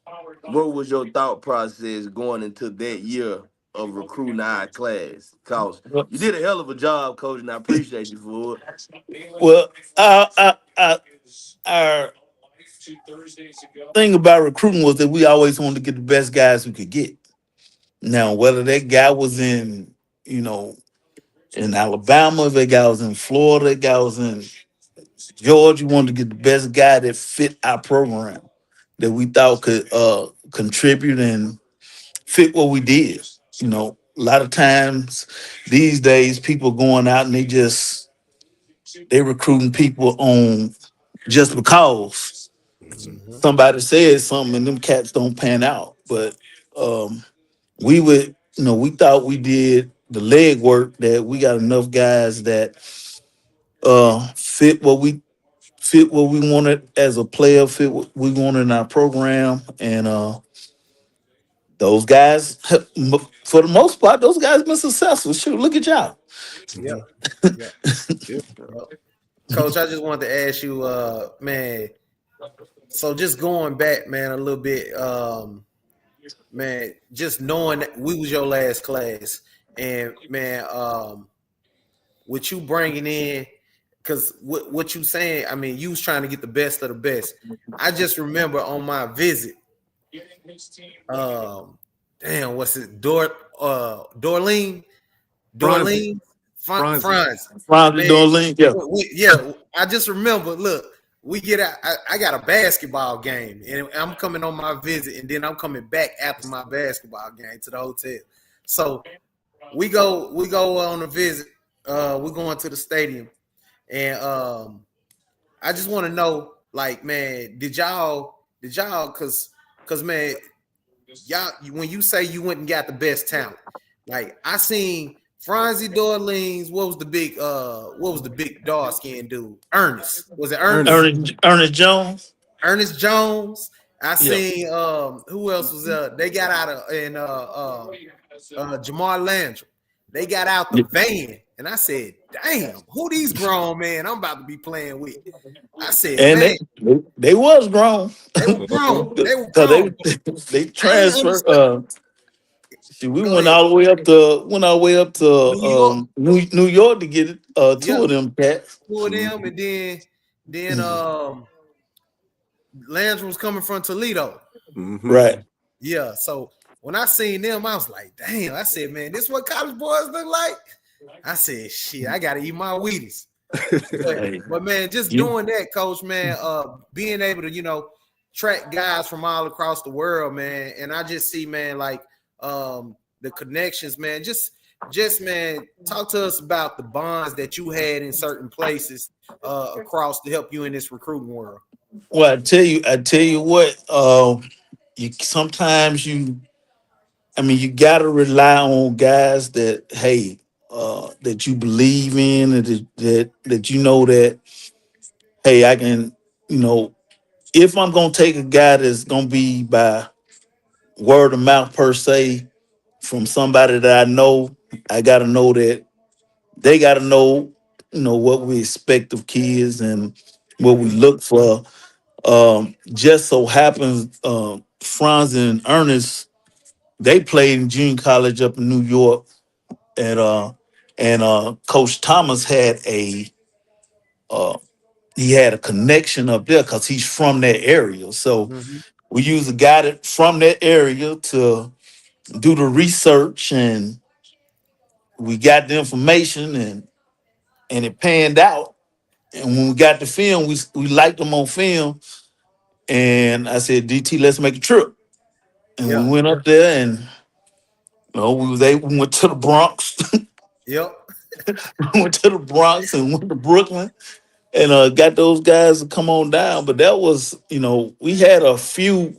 What was your thought process going into that year of recruiting our class? Cause you did a hell of a job, coach, and I appreciate you for it. Well, our thing about recruiting was that we always wanted to get the best guys we could get. Now, whether that guy was in, you know, in Alabama, if that guy was in Florida, that guy was in Georgia, we wanted to get the best guy that fit our program, that we thought could contribute and fit what we did. You know, a lot of times these days, people going out and they recruiting people on just because Mm-hmm. somebody says something and them cats don't pan out. But um, we would, we thought we did the leg work, that we got enough guys that fit what we wanted as a player, fit what we wanted in our program, and those guys, for the most part, those guys been successful. Shoot, look at y'all. Yep. Mhm. Yep. Yeah. Yep. Coach, I just wanted to ask you, man. So just going back, man, a little bit, man, just knowing that we was your last class, and man, with you bringing in, because what you saying, I mean, you was trying to get the best of the best. I just remember on my visit, um, damn, what's it, Dorleen, Franzi. Dorleen, Franzi. Franz, Ron man, Darling, yeah. yeah, I just remember. Look, we get out. I got a basketball game, and I'm coming on my visit, and then I'm coming back after my basketball game to the hotel. So we go on a visit. We're going to the stadium, and I just want to know, like, man, did y'all, cause man, y'all, when you say you went and got the best talent, like I seen Franzi Dorleans, what was the big dog skin dude? Ernest. Was it Ernest? Ernest. Ernest Jones, Ernest Jones. I yeah. seen who else was they got out of in Jamar Landry. They got out the van, and I said, damn, who these grown men I'm about to be playing with? I said, And man, they was grown. they were Mhm. grown. They were So they grown. they I ain't transfer. understand. See, we Go ahead. went all the way up to New York. New York to get it. Two Yeah, of them cats. two of them, and then Landry was coming from Toledo. Mm-hmm. Right. Yeah, so when I seen them, I was like, damn. I said, man, this what college boys look like. I said, shit, I gotta eat my Wheaties. But, Hey, but man, just you doing that, coach, man, being able to, track guys from all across the world, man. And I just see, man, like the connections, man. Just man, talk to us about the bonds that you had in certain places across to help you in this recruiting world. well, I tell you what. You sometimes I mean, you gotta rely on guys that, hey, that you believe in, and that you know that, hey, I can, you know, if I'm gonna take a guy that's gonna be by word of mouth per se from somebody that I know, I gotta know that they gotta know, what we expect of kids and what we Mm-hmm. look for. Just so happens, Franz and Ernest, they played in junior college up in New York, and Coach Thomas had uh, a connection up there because he's from that area. So Mm-hmm. we use a guy from that area to do the research, and we got the information, and it panned out. And when we got the film, we liked them on film, and I said, DT, let's make a trip. And we Yeah. went up there, and we went to the Bronx, Yep. went to the Bronx, and went to Brooklyn, and got those guys to come on down. But that was, we had a few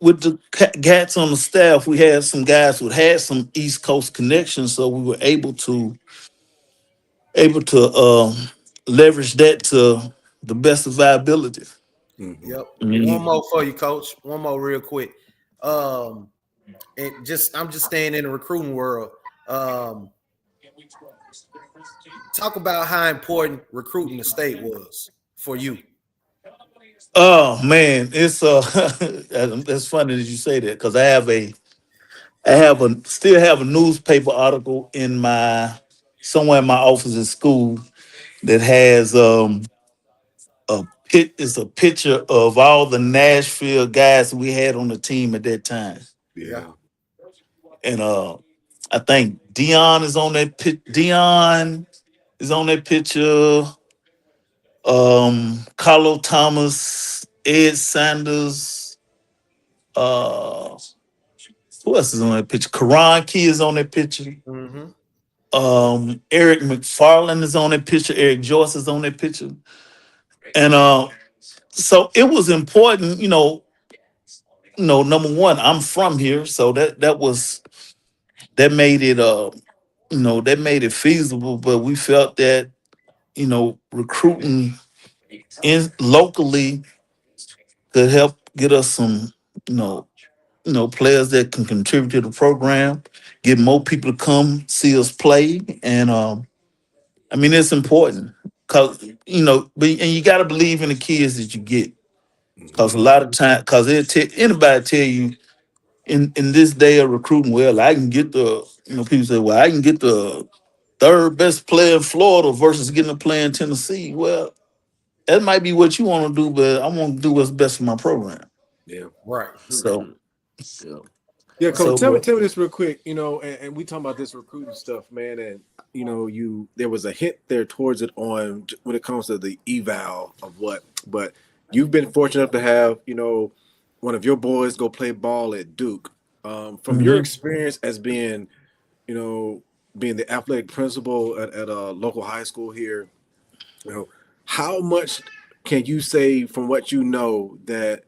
with the cats on the staff. We had some guys who had some East Coast connections, so we were able to leverage that to the best of our ability. Mm-hmm. Yep. One Mm, more for you, coach. One more real quick. Um, and just I'm just staying in the recruiting world. Um, talk about how important recruiting the state was for you. oh man, it's that's funny that you say that because I have a still have a newspaper article in my somewhere in my office at school that has it's a picture of all the Nashville guys we had on the team at that time. Yeah. Yeah. And I think Dion is on that Dion is on that picture. Carlo Thomas, Ed Sanders, uh who else is on that picture? Karan Key is on that picture. Mm-hmm. Eric McFarland is on that picture. Eric Joyce is on that picture. And so it was important, number one, I'm from here, so that made it that made it feasible, but we felt that, recruiting in locally could help get us some, you know, players that can contribute to the program, get more people to come see us play. And I mean it's important because and you gotta believe in the kids that you get. Cause a Mm-hmm. lot of time, cause anybody tell you in this day of recruiting, well, I can get people say, well, I can get the third best player in Florida versus getting a player in Tennessee. Well, that might be what you want to do, but I want to do what's best for my program. Yeah. Right. So, Yeah. Yeah, Right. Coach, so, tell me, but tell me this real quick. And we talking about this recruiting stuff, man. And you there was a hint there towards it on when it comes to the eval of what, but you've been fortunate enough to have one of your boys go play ball at Duke. From your mhm. experience as you know being the athletic principal at a local high school here, you know, how much can you say from what you know that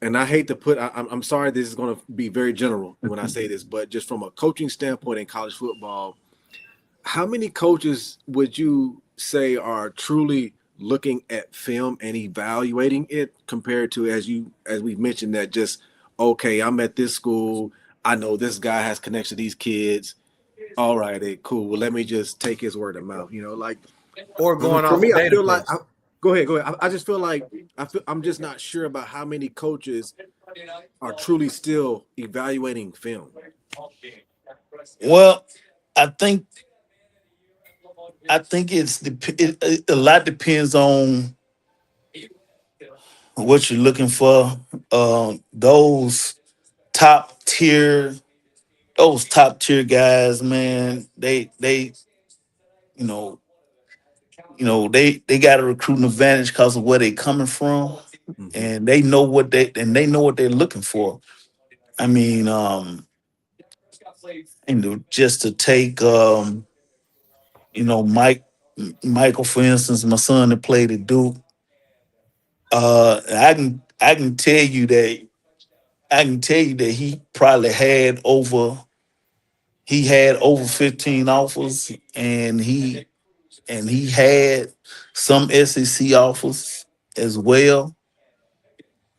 and I hate to put, I'm sorry, this is going to be very general when I say this, but just from a coaching standpoint in college football, how many coaches would you say are truly looking at film and evaluating it compared to as we've mentioned that just okay, I'm at this school, I know this guy has connection to these kids. All right, cool. Well, let me just take his word of mouth. Like Or going for off a me, I feel like database. go ahead, go ahead. I just feel like I'm just not sure about how many coaches are truly still evaluating film. Well, I think a lot depends on what you're looking for. Those top tier, those top tier guys, man, you know, they got a recruiting advantage because of where they coming from, Mm-hmm. and they know what they're looking for. I mean, just to take Michael, for instance, my son that played at Duke. I can tell you that he had over 15 offers, and he had some SEC offers as well,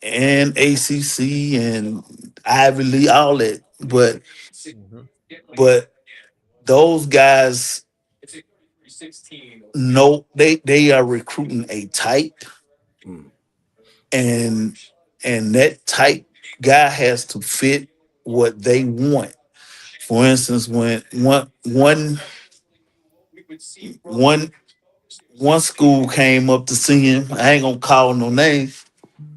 and ACC and Ivy League, all that. Mm-hmm. But those guys know they are recruiting a type, Mm. and that type guy has to fit what they want. For instance, when one one school came up to see him, I ain't gonna call no name,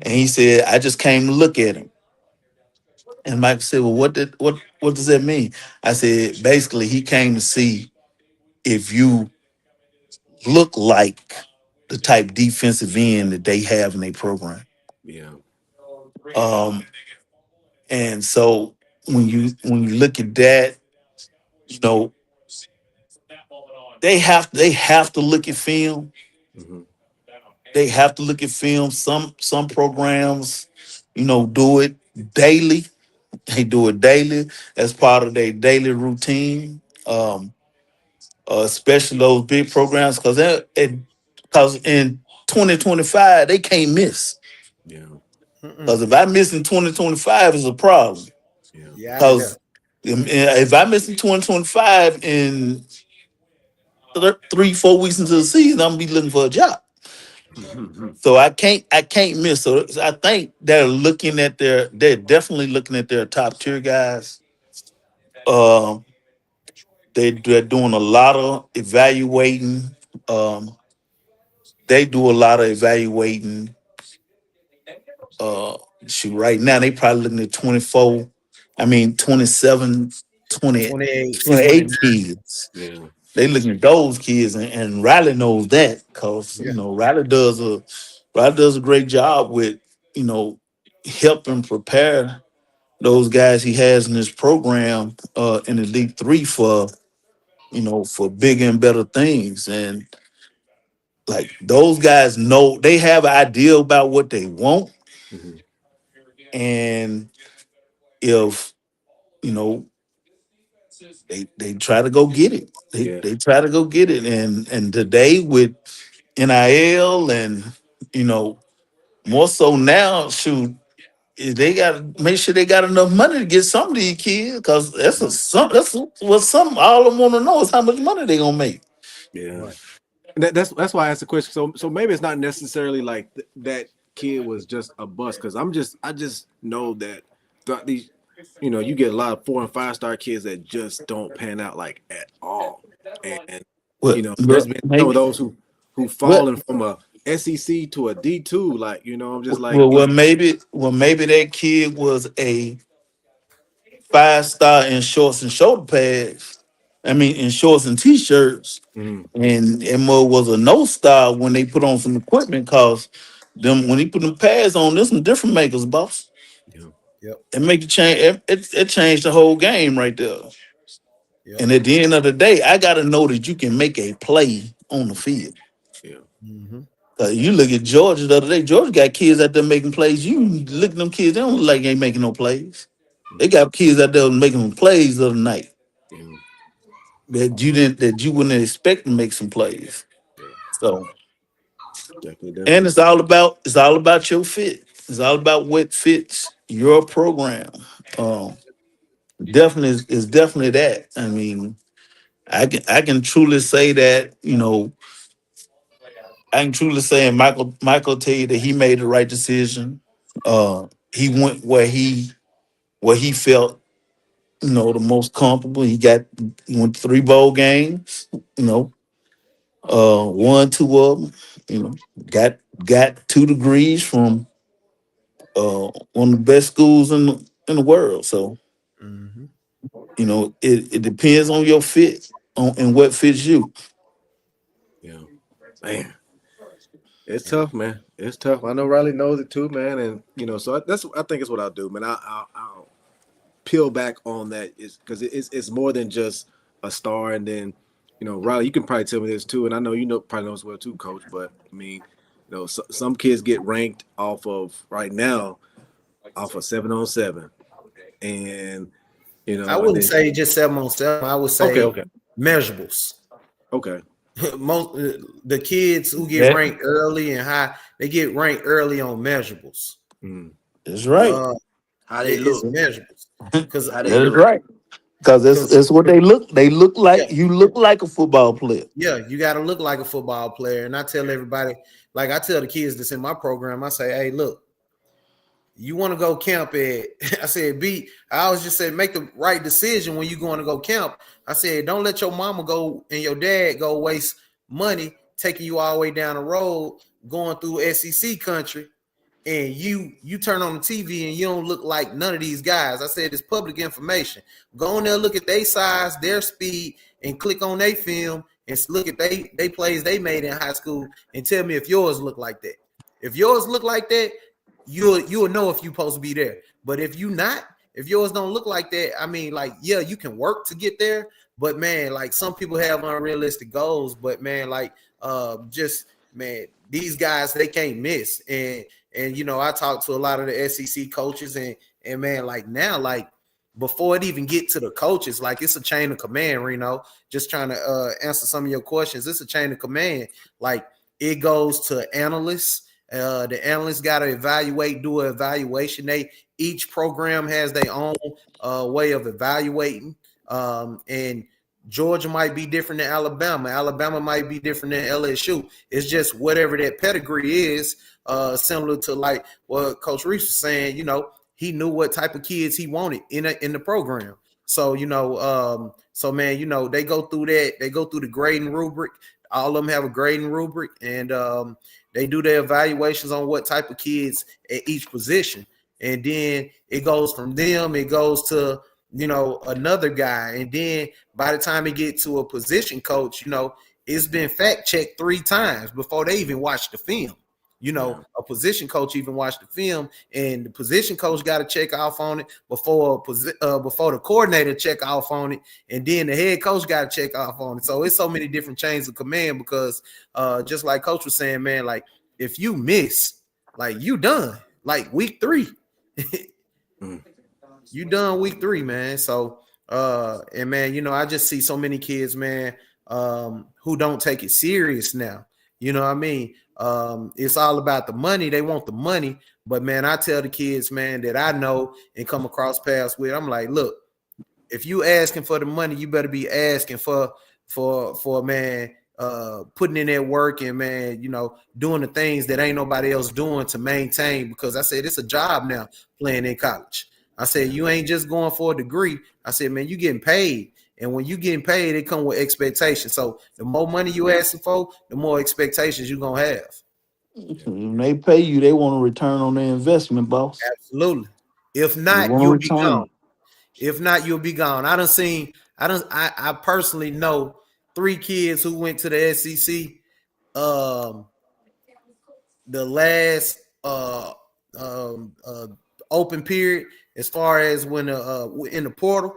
and he said, "I just came to look at him." And Michael said, "Well, what does that mean?" I said, "Basically, he came to see if you look like the type defensive end that they have in their program." Yeah. Um, and so when you look at that, you know, they have to look at film. Mm-hmm. They have to look at film. Some programs, do it daily. They do it daily as part of their daily routine. Especially those big programs, because in 2025 they can't miss. Yeah. Mm-mm. Because if I miss in 2025, it's a problem. Yeah. You out of there. Because if I miss in 2025 in 3, 4 weeks into the season, I'm gonna be looking for a job. So I can't miss. So I think they're definitely looking at their top tier guys. Um, they're doing a lot of evaluating. Um, they do a lot of evaluating. Uh, Shoot, right now they probably looking at 24. I mean 27, 20, 28, 28 29. kids. Yeah. They looking at those kids, and Riley knows that because Yeah. Riley does a great job with helping prepare those guys he has in his program in the League Three for bigger and better things. And like those guys know they have an idea about what they want, Hmm. and if you know they try to go get it. They Yeah. they try to go get it. And today with NIL and you know more so now, shoot, they got to make sure they got enough money to get some of these kids because that's what some all of them want to know is how much money they gonna make. Yeah. Right. And that's why I asked the question. So maybe it's not necessarily like that kid was just a bust because I just know that throughout these, you get a lot of 4 and 5 star kids that just don't pan out like at all, and Well, there's but been some of maybe those who well, fallen from a SEC to a D2, like I'm just like maybe that kid was a 5 star in shorts and shoulder pads. I mean, in shorts and t-shirts, Mhm. and Emma was a no star when they put on some equipment. Cause them when he put them pads on, there's some different makers, boss. Yeah, Yep. It make the change. It changed the whole game right there. Yep. And at the end of the day, I got to know that you can make a play on the field. yeah, Mm-hmm. You look at Georgia the other day. Georgia got kids out there making plays. You look at them kids; they don't look like they ain't making no plays. They mhm, got kids out there making plays the other night yeah, that you wouldn't expect to make some plays. yeah. So, Definitely, and definitely. it's all about your fit. It's all about what fits your program. Um, Definitely is definitely that. I mean, I can truly say that I can truly say, and Michael tell you that he made the right decision. He went where he felt the most comfortable. He went 3 bowl games. You know, won 2 of them. Got 2 degrees from one of the best schools in the world. So Mm-hmm. it depends on your fit on and what fits you. Yeah, man. It's Yeah. tough, man. It's tough. I know Riley knows it too, man. And that's I think it's what I'll do, man. I'll peel back on that is because it's more than just a star. And then Riley, you can probably tell me this too, and I know probably knows well too, Coach. But I mean, some kids get ranked off of right now off of 7-on-7, and I and wouldn't then say just 7-on-7. I would okay, say okay, measurables. okay, Most the kids who get That ranked early and high, they get ranked early on measurables. mm, is right. Uh, How they it's look? measurables because How they That is look? right. Because it's what they look. They look yeah, like you look like a football player. yeah, you got to look like a football player. And I tell everybody, like I tell the kids that's in my program, I say, hey, look, you want to go camp at, I said, I always just said, make the right decision when you're going to go camp. I said, don't let your mama go and your dad go waste money taking you all the way down the road going through SEC country and you turn on the TV and you don't look like none of these guys. I said it's public information. Go on there, look at their size, their speed, and click on their film and look at they plays they made in high school and tell me if yours look like that. If yours look like that, you'll know if you're supposed to be there. But if you not, if yours don't look like that, I mean, like, yeah, you can work to get there, but man, like some people have unrealistic goals, but man, like just man, these guys they can't miss. And I talked to a lot of the SEC coaches and man, like now, like before it even get to the coaches, like it's a chain of command, Reno. Just trying to answer some of your questions. It's a chain of command. Like it goes to analysts, The analysts got to do an evaluation. Each program has their own way of evaluating, and Georgia might be different than Alabama. Alabama might be different than LSU. It's just whatever that pedigree is, similar to like what Coach Reese was saying. He knew what type of kids he wanted in the program. So so man, they go through that. They go through the grading rubric. All of them have a grading rubric, and they do their evaluations on what type of kids at each position, and then it goes from them. It goes to another guy, and then by the time it gets to a position coach, it's been fact checked 3 times before they even watch the film. A position coach even watched the film, and the position coach got to check off on it before the coordinator check off on it, and then the head coach got to check off on it. So it's so many different chains of command because just like Coach was saying, man, like if you miss, like you done, like week 3, you done week 3, man. So and man, I just see so many kids, man, who don't take it serious now. You know what I mean? It's all about the money. They want the money. But man, I tell the kids, man, that I know and come across paths with, I'm like, look, if you asking for the money, you better be asking for man, putting in that work and man, doing the things that ain't nobody else doing to maintain, because I said it's a job now playing in college. I said you ain't just going for a degree. I said, man, you getting paid. And when you getting paid, it come with expectations. So the more money you asking for, the more expectations you're gonna have. When they pay you, they want a return on their investment, boss. Absolutely. If They not, want a you'll be gone. return. If not, you'll be gone. I personally know 3 kids who went to the SEC. The last open period, as far as when in the portal,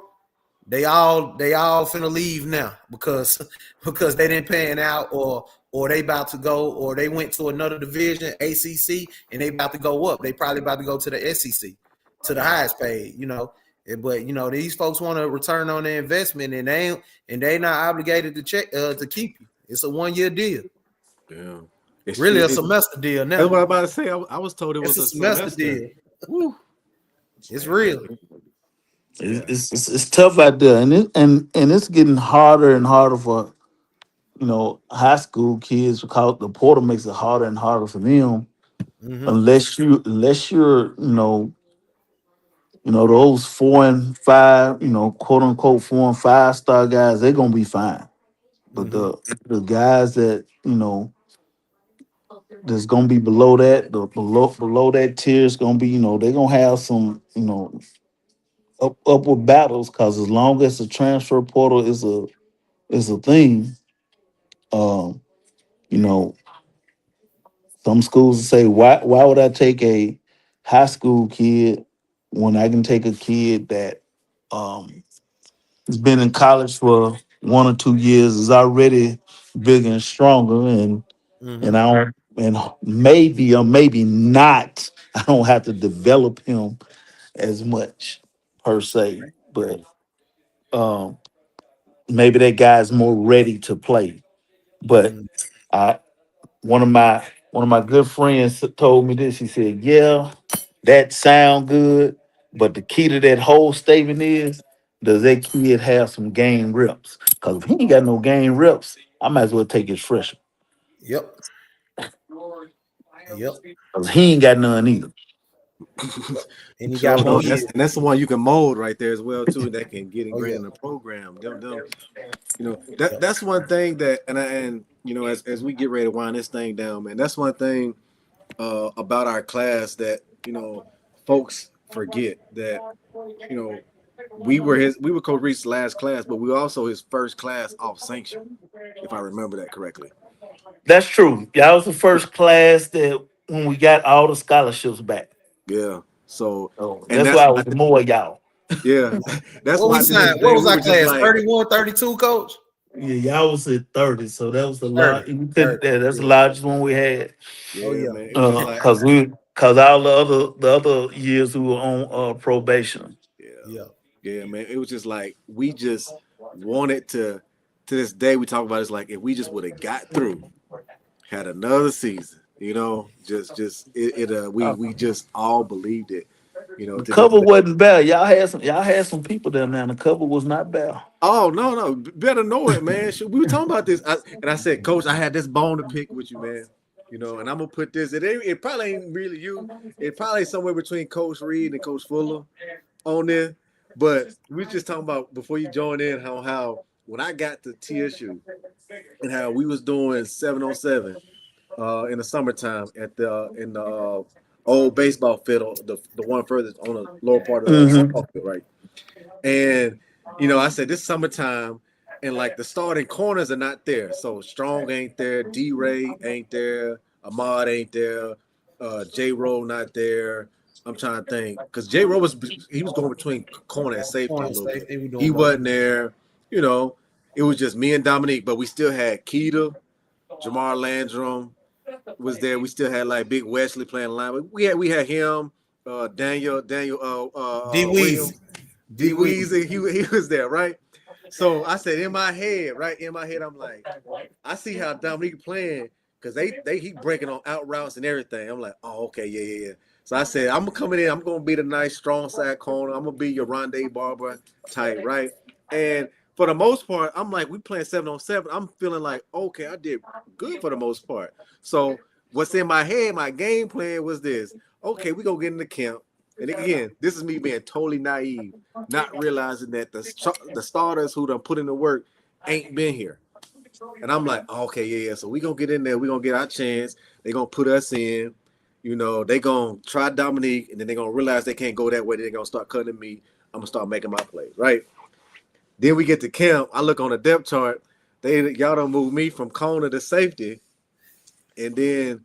they all finna leave now because they didn't pan out, or they about to go, or they went to another division, ACC, and they about to go up. They probably about to go to the SEC, to the highest paid, But these folks want to return on their investment, and they not obligated to keep you. It's a 1-year deal. Yeah, Really a semester deal now. That's what I'm about to say. I was told it was It's a semester deal. Woo. It's real. It's tough out there, and it's getting harder and harder for high school kids, because the portal makes it harder and harder for them. Mm-hmm. Unless you're those 4 and 5, quote unquote 4 and 5 star guys, they're gonna be fine. But the guys that that's gonna be below that, the below that tier is gonna be, they're gonna have some upward battles, because as long as the transfer portal is a thing, um, you know, some schools say, why would I take a high school kid when I can take a kid that has been in college for 1 or 2 years, is already bigger and stronger, and I don't, and maybe or maybe not, I don't have to develop him as much per se, but um, maybe that guy's more ready to play. But I one of my good friends told me this. He said, "Yeah, that sound good, but the key to that whole statement is, does that kid have some game reps? Because if he ain't got no game reps, I might as well take his freshman. Yep. Yep. Because he ain't got none either." Yep. And he Sure got more don't. years. That's the one you can mold right there as well too. That can get Oh ingrained yeah. in the program. Them. That's one thing that and as we get ready to wind this thing down, man. That's one thing about our class that folks forget that you know we were Coach Reese's last class, but we were also his first class off sanction, if I remember that correctly. That's true. Y'all was the first class that when we got all the scholarships back. Yeah. So So and that's that's why I why was more of y'all. yeah, that's What we why to this signed? What day was we our were just class? like 31, 32, coach? Yeah, y'all was at 30, so that was the 30. lot. We couldn't. 30. That's the Yeah. largest one we had. Oh yeah, yeah. man. It was just like Cause all the other years we were on probation. yeah, Yeah. yeah, man. It was just like we just wanted to this day we talk about it's like if we just would have got through, had another season, Just it. We just all believed it. The To this cover day. wasn't bad. Y'all had some people down there. And the cover was not bad. Oh no, no, better know it, man. We were talking about this, and I said, Coach, I had this bone to pick with you, man. And I'm gonna put this. It probably ain't really you. It probably somewhere between Coach Reed and Coach Fuller on there. But we was just talking about before you joined in how when I got to TSU and how we was doing 7-on-7 in the summertime at the in the old baseball field, the one furthest on the lower part of the Mm-hmm. softball field, right? And I said this summertime, and like the starting corners are not there. So Strong ain't there, D Ray ain't there, Ahmad ain't there, J Rowe not there. I'm trying to think because J Rowe was going between corner and safety a Corner little bit. safety, we He doing both. wasn't there. You know, it was just me and Dominique, but we still had Keita, Jamar Landrum was there. We still had like Big Wesley playing line. We had him, Daniel D Williams, Weezy. D D Weezy. Weezy. He was there, right? So I said in my head, right in my head, I'm like, I see how Dominique playing because they he breaking on out routes and everything. I'm like, oh okay, yeah, yeah, yeah. So I said I'm coming in. I'm gonna be the nice strong side corner. I'm gonna be your Rondé Barber type, right? And for the most part, I'm like, we playing 7-on-7. I'm feeling like, okay, I did good for the most part. So what's in my head, my game plan was this. Okay, we gonna get in the camp. And again, this is me being totally naive, not realizing that the starters who done put in the work ain't been here. And I'm like, oh, okay, yeah, yeah. So we gonna get in there. We gonna get our chance. They gonna put us in. They gonna try Dominique, and then they gonna realize they can't go that way. They gonna start cutting me. I'm gonna start making my plays, right? Then we get to camp. I look on the depth chart. Y'all don't move me from corner to safety, and then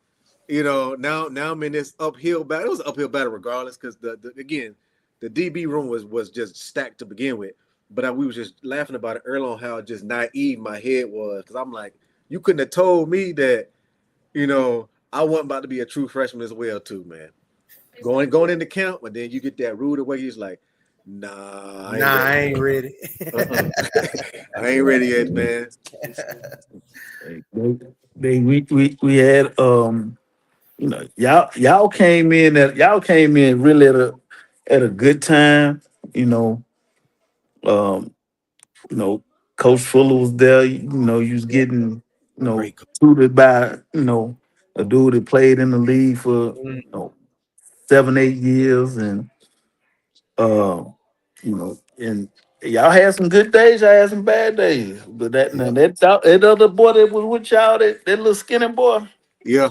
now I'm in this uphill battle. It was an uphill battle regardless because again the DB room was just stacked to begin with. But we was just laughing about it early on how just naive my head was because I'm like, you couldn't have told me that I wasn't about to be a true freshman as well too, man. Going into camp, and then you get that rude away. He's like, nah, I Nah, ain't I ready ain't yet. ready. I ain't ready yet, man. We had y'all came in really at a good time. You know, um, you know, Coach Fuller was there. You was getting Great. tutored by a dude that played in the league for Mm, 7, 8 years, and and y'all had some good days. Y'all had some bad days, but yep. that other boy that was with y'all, that little skinny boy, Yeah,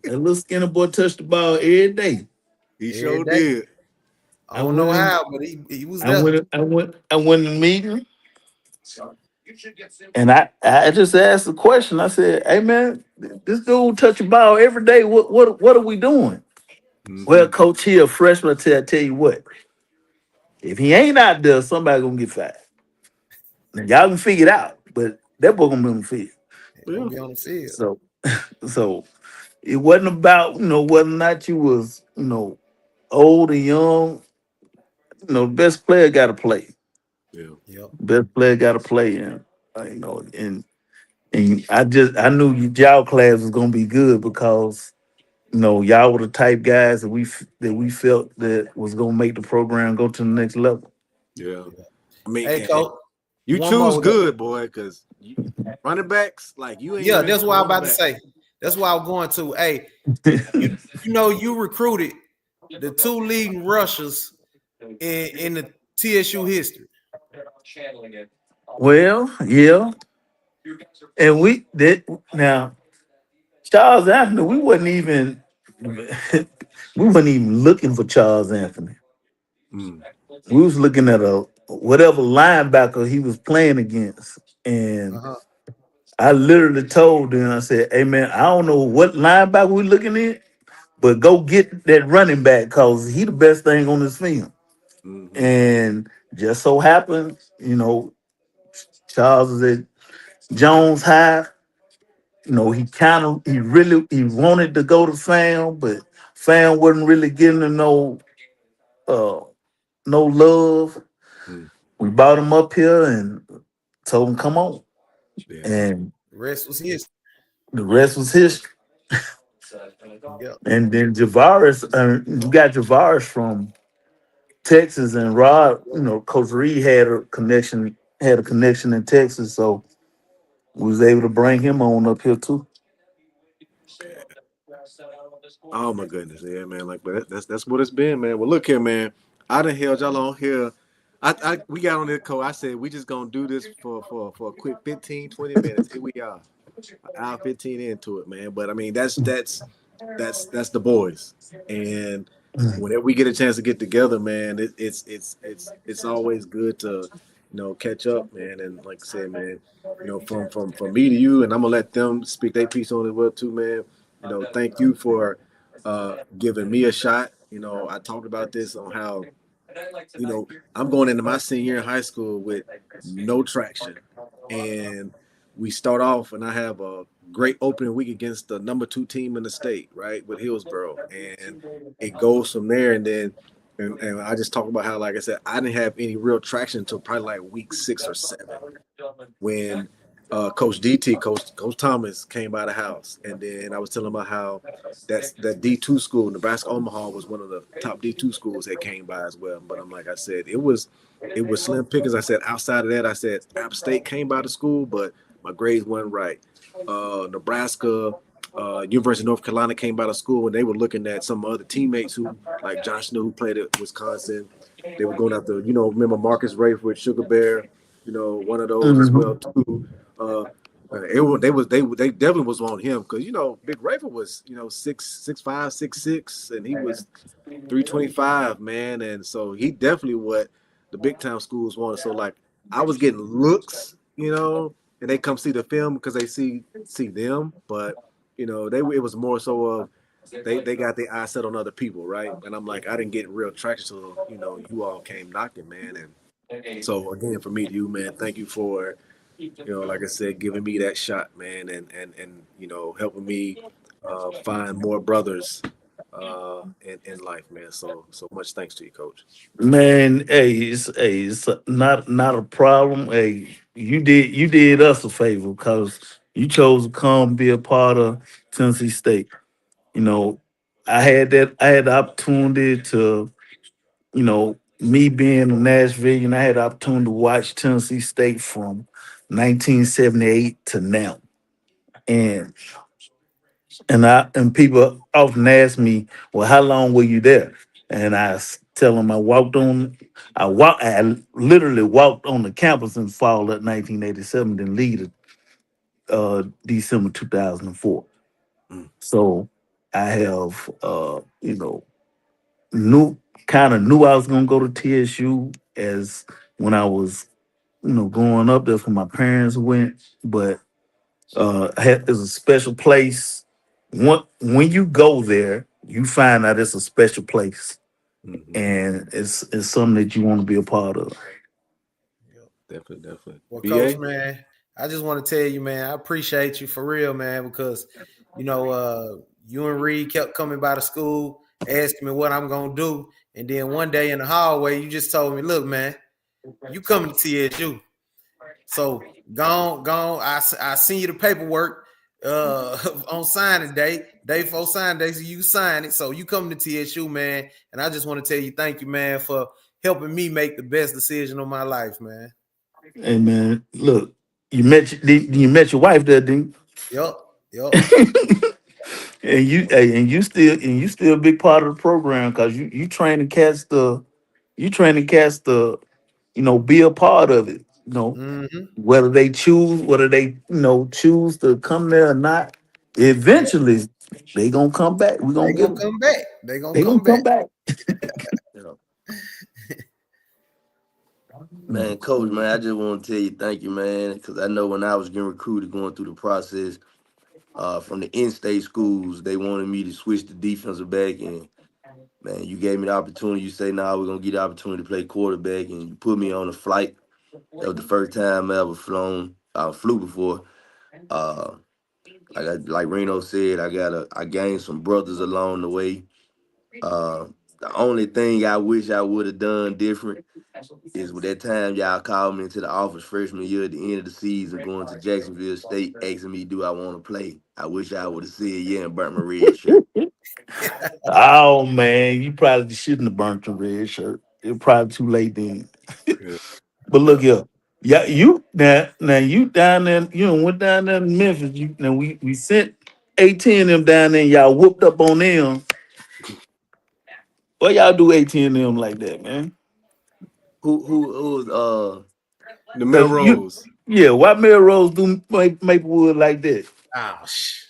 that little skinny boy touched the ball every day. he Every sure day. did. I I don't went know in, how, but he was I there. went, I went, I went in the meeting, and I just asked the question. I said, "Hey man, this dude touch the ball every day. What are we doing?" Mm-hmm. Well, Coach, here, a freshman, I tell you what, if he ain't out there, somebody gonna get fired. Now, y'all can figure it out, but that boy gonna be on the field. He gonna Yeah, be on the field. So, so it wasn't about whether or not you was old or young. The best player got to play. yeah, Yep. Best player got to play, and and I knew y'all class was gonna be good because y'all were the type guys that we felt that was gonna make the program go to the next level. yeah. Yeah. I mean, Hey, and coach. you One choose more though. good, boy, because running backs like you ain't Yeah, ready that's for what I'm running about to backs. say. That's why I'm going to. Hey, you you recruited the two leading rushers in the TSU history. Well, yeah, and we did now. Charles Anthony, we wasn't even looking for Charles Anthony. Mm, We was looking at a whatever linebacker he was playing against. And Uh-huh. I literally told him, I said, "Hey man, I don't know what linebacker we looking at, but go get that running back because he the best thing on this film." mm-hmm. And just so happened, Charles is at Jones High. He wanted to go to Fam, but Fam wasn't really giving him uh no love. Mm, We brought him up here and told him come on. yeah, And The rest was his. the rest was history. Yep. And then Javaris, you got Javaris from Texas, and Rod, Coach Reed had a connection in Texas, so we was able to bring him on up here too. Oh my goodness, yeah, man. Like, but that's what it's been, man. Well, look here, man. I done held y'all on here. I we got on this code. I said we just gonna do this for a quick 15, 20 minutes. Here we are, an hour 15 into it, man. But I mean, that's the boys, and whenever we get a chance to get together, man, it's always good to catch up, man. And like I said, man, from me to you, and I'm gonna let them speak their piece on it as well too, man. Thank you for giving me a shot. I talked about this on how I'm going into my senior year in high school with no traction, and we start off, and I have a great opening week against the number 2 team in the state, right, with Hillsboro, and it goes from there, and then. And I just talked about how, like I said, I didn't have any real traction until probably like week 6 or 7 when Coach Thomas came by the house, and then I was telling about how that D2 school, Nebraska Omaha, was one of the top D2 schools that came by as well. But I'm like I said, it was slim pickings. I said outside of that, I said App State came by the school, but my grades weren't right. Nebraska, University of North Carolina came by the school, and they were looking at some other teammates who, like Josh Snow, who played at Wisconsin. They were going after, remember Marcus Rafe with Sugar Bear, one of those as well Mhm. too. They definitely was on him because Big Rafer was 6'5", 6'6", and he was 325, man, and so he definitely what the big time schools wanted. So like I was getting looks, and they come see the film because they see them, but they it was more so of they got their eyes set on other people, right? And I'm like I didn't get real traction, so you all came knocking, man, and so again for me to you, man, thank you for like I said, giving me that shot, man, and helping me find more brothers in life, man. So much thanks to you, Coach. Man, it's not a problem. Hey, you did us a favor because you chose to come be a part of Tennessee State. You know, I had the opportunity to, me being in Nashville, and I had the opportunity to watch Tennessee State from 1978 to now. And and people often ask me, well, how long were you there? And tell them I literally walked on the campus in fall of 1987, then leave December 2004. Mm, So I have, knew knew I was gonna go to TSU as when I was, growing up. That's when my parents went, but it's a special place. When you go there, you find out it's a special place, hmm and it's something that you want to be a part of. Yep. definitely. Well, Coach, BA. man, I just want to tell you, man, I appreciate you for real, man, because you and Reed kept coming by the school, asking me what I'm gonna do, and then one day in the hallway, you just told me, "Look, man, you coming to TSU." So gone. I send you the paperwork on signing day before signing day, so you sign it. So you come to TSU, man, and I just want to tell you, thank you, man, for helping me make the best decision of my life, man. Hey man, look, you met your wife there, didn't Yep, yep. you? And you still a big part of the program because you training cats to be a part of it. Mm-hmm. Whether they choose to come there or not, Yeah, eventually they gonna come back. We they gonna get gonna them. come back. They gonna They gonna come back. come back. Yeah. Mm. Man, coach, man, I just want to tell you thank you, man, because I know when I was getting recruited, going through the process from the in-state schools, they wanted me to switch to defensive back, and man, you gave me the opportunity. You say, "Nah, we're gonna get the opportunity to play quarterback," and you put me on a flight. That was the first time I ever flew before. Uh, like Reno said, I gained some brothers along the way. Uh, the only thing I wish I would have done different. is with that time y'all called me into the office freshman year at the end of the season, going to Jacksonville State, asking me, do I want to play? I wish I would have said yeah and burnt my red shirt. Oh man, you probably shouldn't have burnt your red shirt. It was probably too late then. Yeah. But look Yeah. here. Yeah, you now you down there, you know, went down there in Memphis. You now we sent 18 of them down there and y'all whooped up on them. What y'all do 18 of them like that, man? Who was The Cause you Melrose. yeah, why Melrose do Maplewood like that? Oh, sh-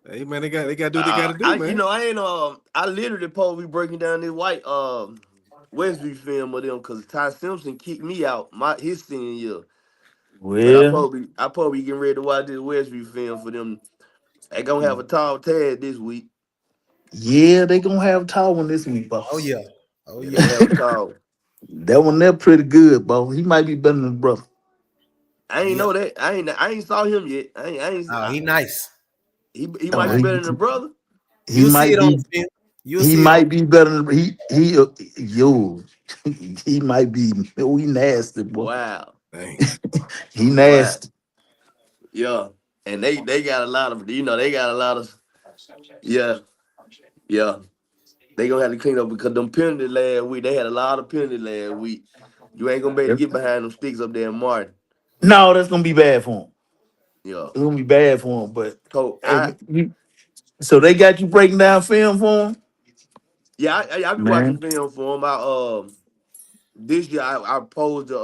Hey man, they gotta do what they gotta do, I you man. know I ain't I literally probably breaking down this white Westview film of them because Ty Simpson kicked me out his senior year. But Well, I probably getting ready to watch this Westview film for them. They gonna have a tall tag this week. yeah, they gonna have tall one this week, oh boss. yeah. Oh Yeah, they yeah. gonna have a tall. That one there pretty good, boss. He might be better than his brother. I ain't Yeah. know that. I ain't saw him yet. Oh, he nice. He He might Oh, be nice. better than the brother. he You'll see might it on be the film. You'll he see it on. might be better than yo he might be he nasty, boy. Wow. Dang. He Wow. nasty. Yeah. And they got a lot of they got a lot of yeah, yeah. They gonna have to clean up because them penalty last week, they had a lot of penalty last week. You ain't gonna be able to get behind them sticks up there in Martin. No, that's gonna be bad for him. Yeah. It's gonna be bad for him. But So hey, so they got you breaking down film for him, I be watching man. film for them. This year I posed to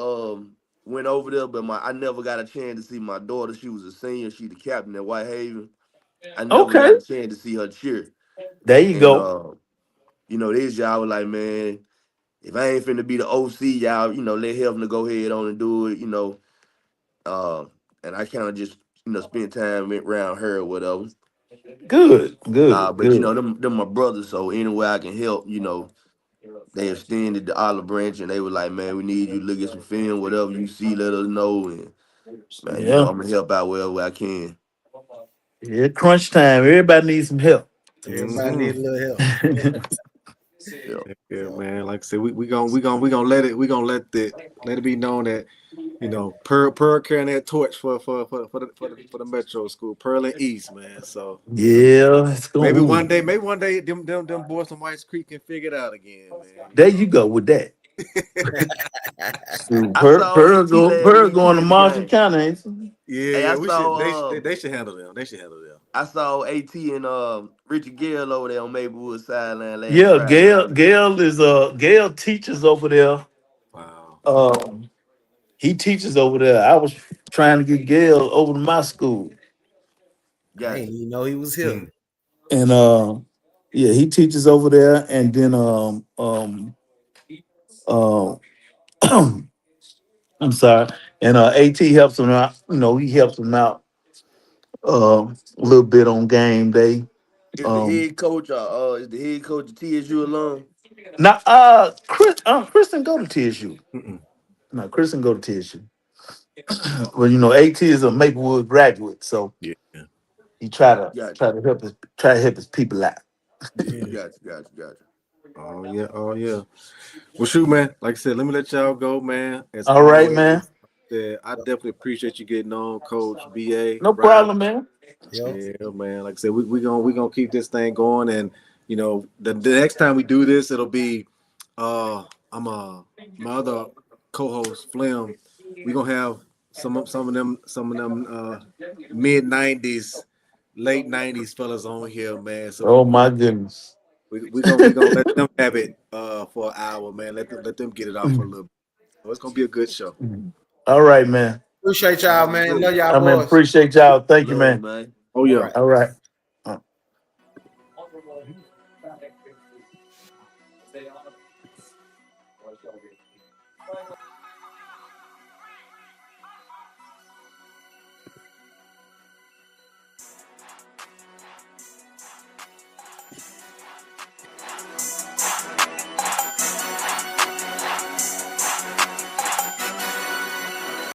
went over there, but I never got a chance to see my daughter. She was a senior. She the captain at Whitehaven. I never Okay, got a chance to see her cheer. there you And go. this year I was like, man, if I ain't finna be the OC, y'all, let Hefner go ahead on and do it, Uh, and I kind of just, spend time around her or whatever. Good, good, But good. them my brothers, so any way I can help, they extended the olive branch and they were like, man, we need you to look at some film, whatever you see, let us know. And man, Yeah, I'm gonna help out wherever I can. yeah. Crunch time. Everybody needs some help. Everybody Mm-hmm. need a little help. Yeah. Yeah, Yeah. man. Like I said, we gonna let it be known that Pearl carrying that torch for the Metro School, Pearl and East, man. So Yeah, it's gonna. Ooh. maybe one day, them boys from Whites Creek can figure it out again, man. There you go with that. Shoot, I saw AT last Pearl week going too to at the Marshall game. County. Ain't she? Yeah, Hey, yeah, we should. They should handle them. They should handle them. I saw AT and Richard Gale over there on Maplewood sideline last Yeah, Friday. Gail teaches over there. Wow. Um, he teaches over there. I was trying to get Gail over to my school, I ain't Gotcha. even know he was here. Hmm. and yeah, he teaches over there. And then uh, I'm sorry, and At helps him out. You know, he helps him out a little bit on game day. Is the Um, head coach is the head coach a TSU alum? now Chris didn't go to TSU. Mm-mm. No, Chris didn't go to TSU. Well, At is a Maplewood graduate, so Yeah. he Gotcha. try to help his people out. Yeah. Gotcha. Oh yeah. Oh yeah. Well, shoot, man. Like I said, let me let y'all go, man. As All right, man. always, I definitely appreciate you getting on, Coach BA No Riley. problem, man. Yep. Yeah, man. Like I said, we gonna keep this thing going, and the next time we do this, it'll be I'm my other co-host Flim. We gonna have some of them mid 90s, late 90s fellas on here, man. So Oh my goodness. we gonna let them have it for an hour, man. Let them get it off for a little bit. So it's gonna be a good show. All right, man. Appreciate y'all, Sounds man. great. Love y'all I mean, boys. appreciate y'all. Thank you, Love you, man. man. Oh All yeah. right. All right.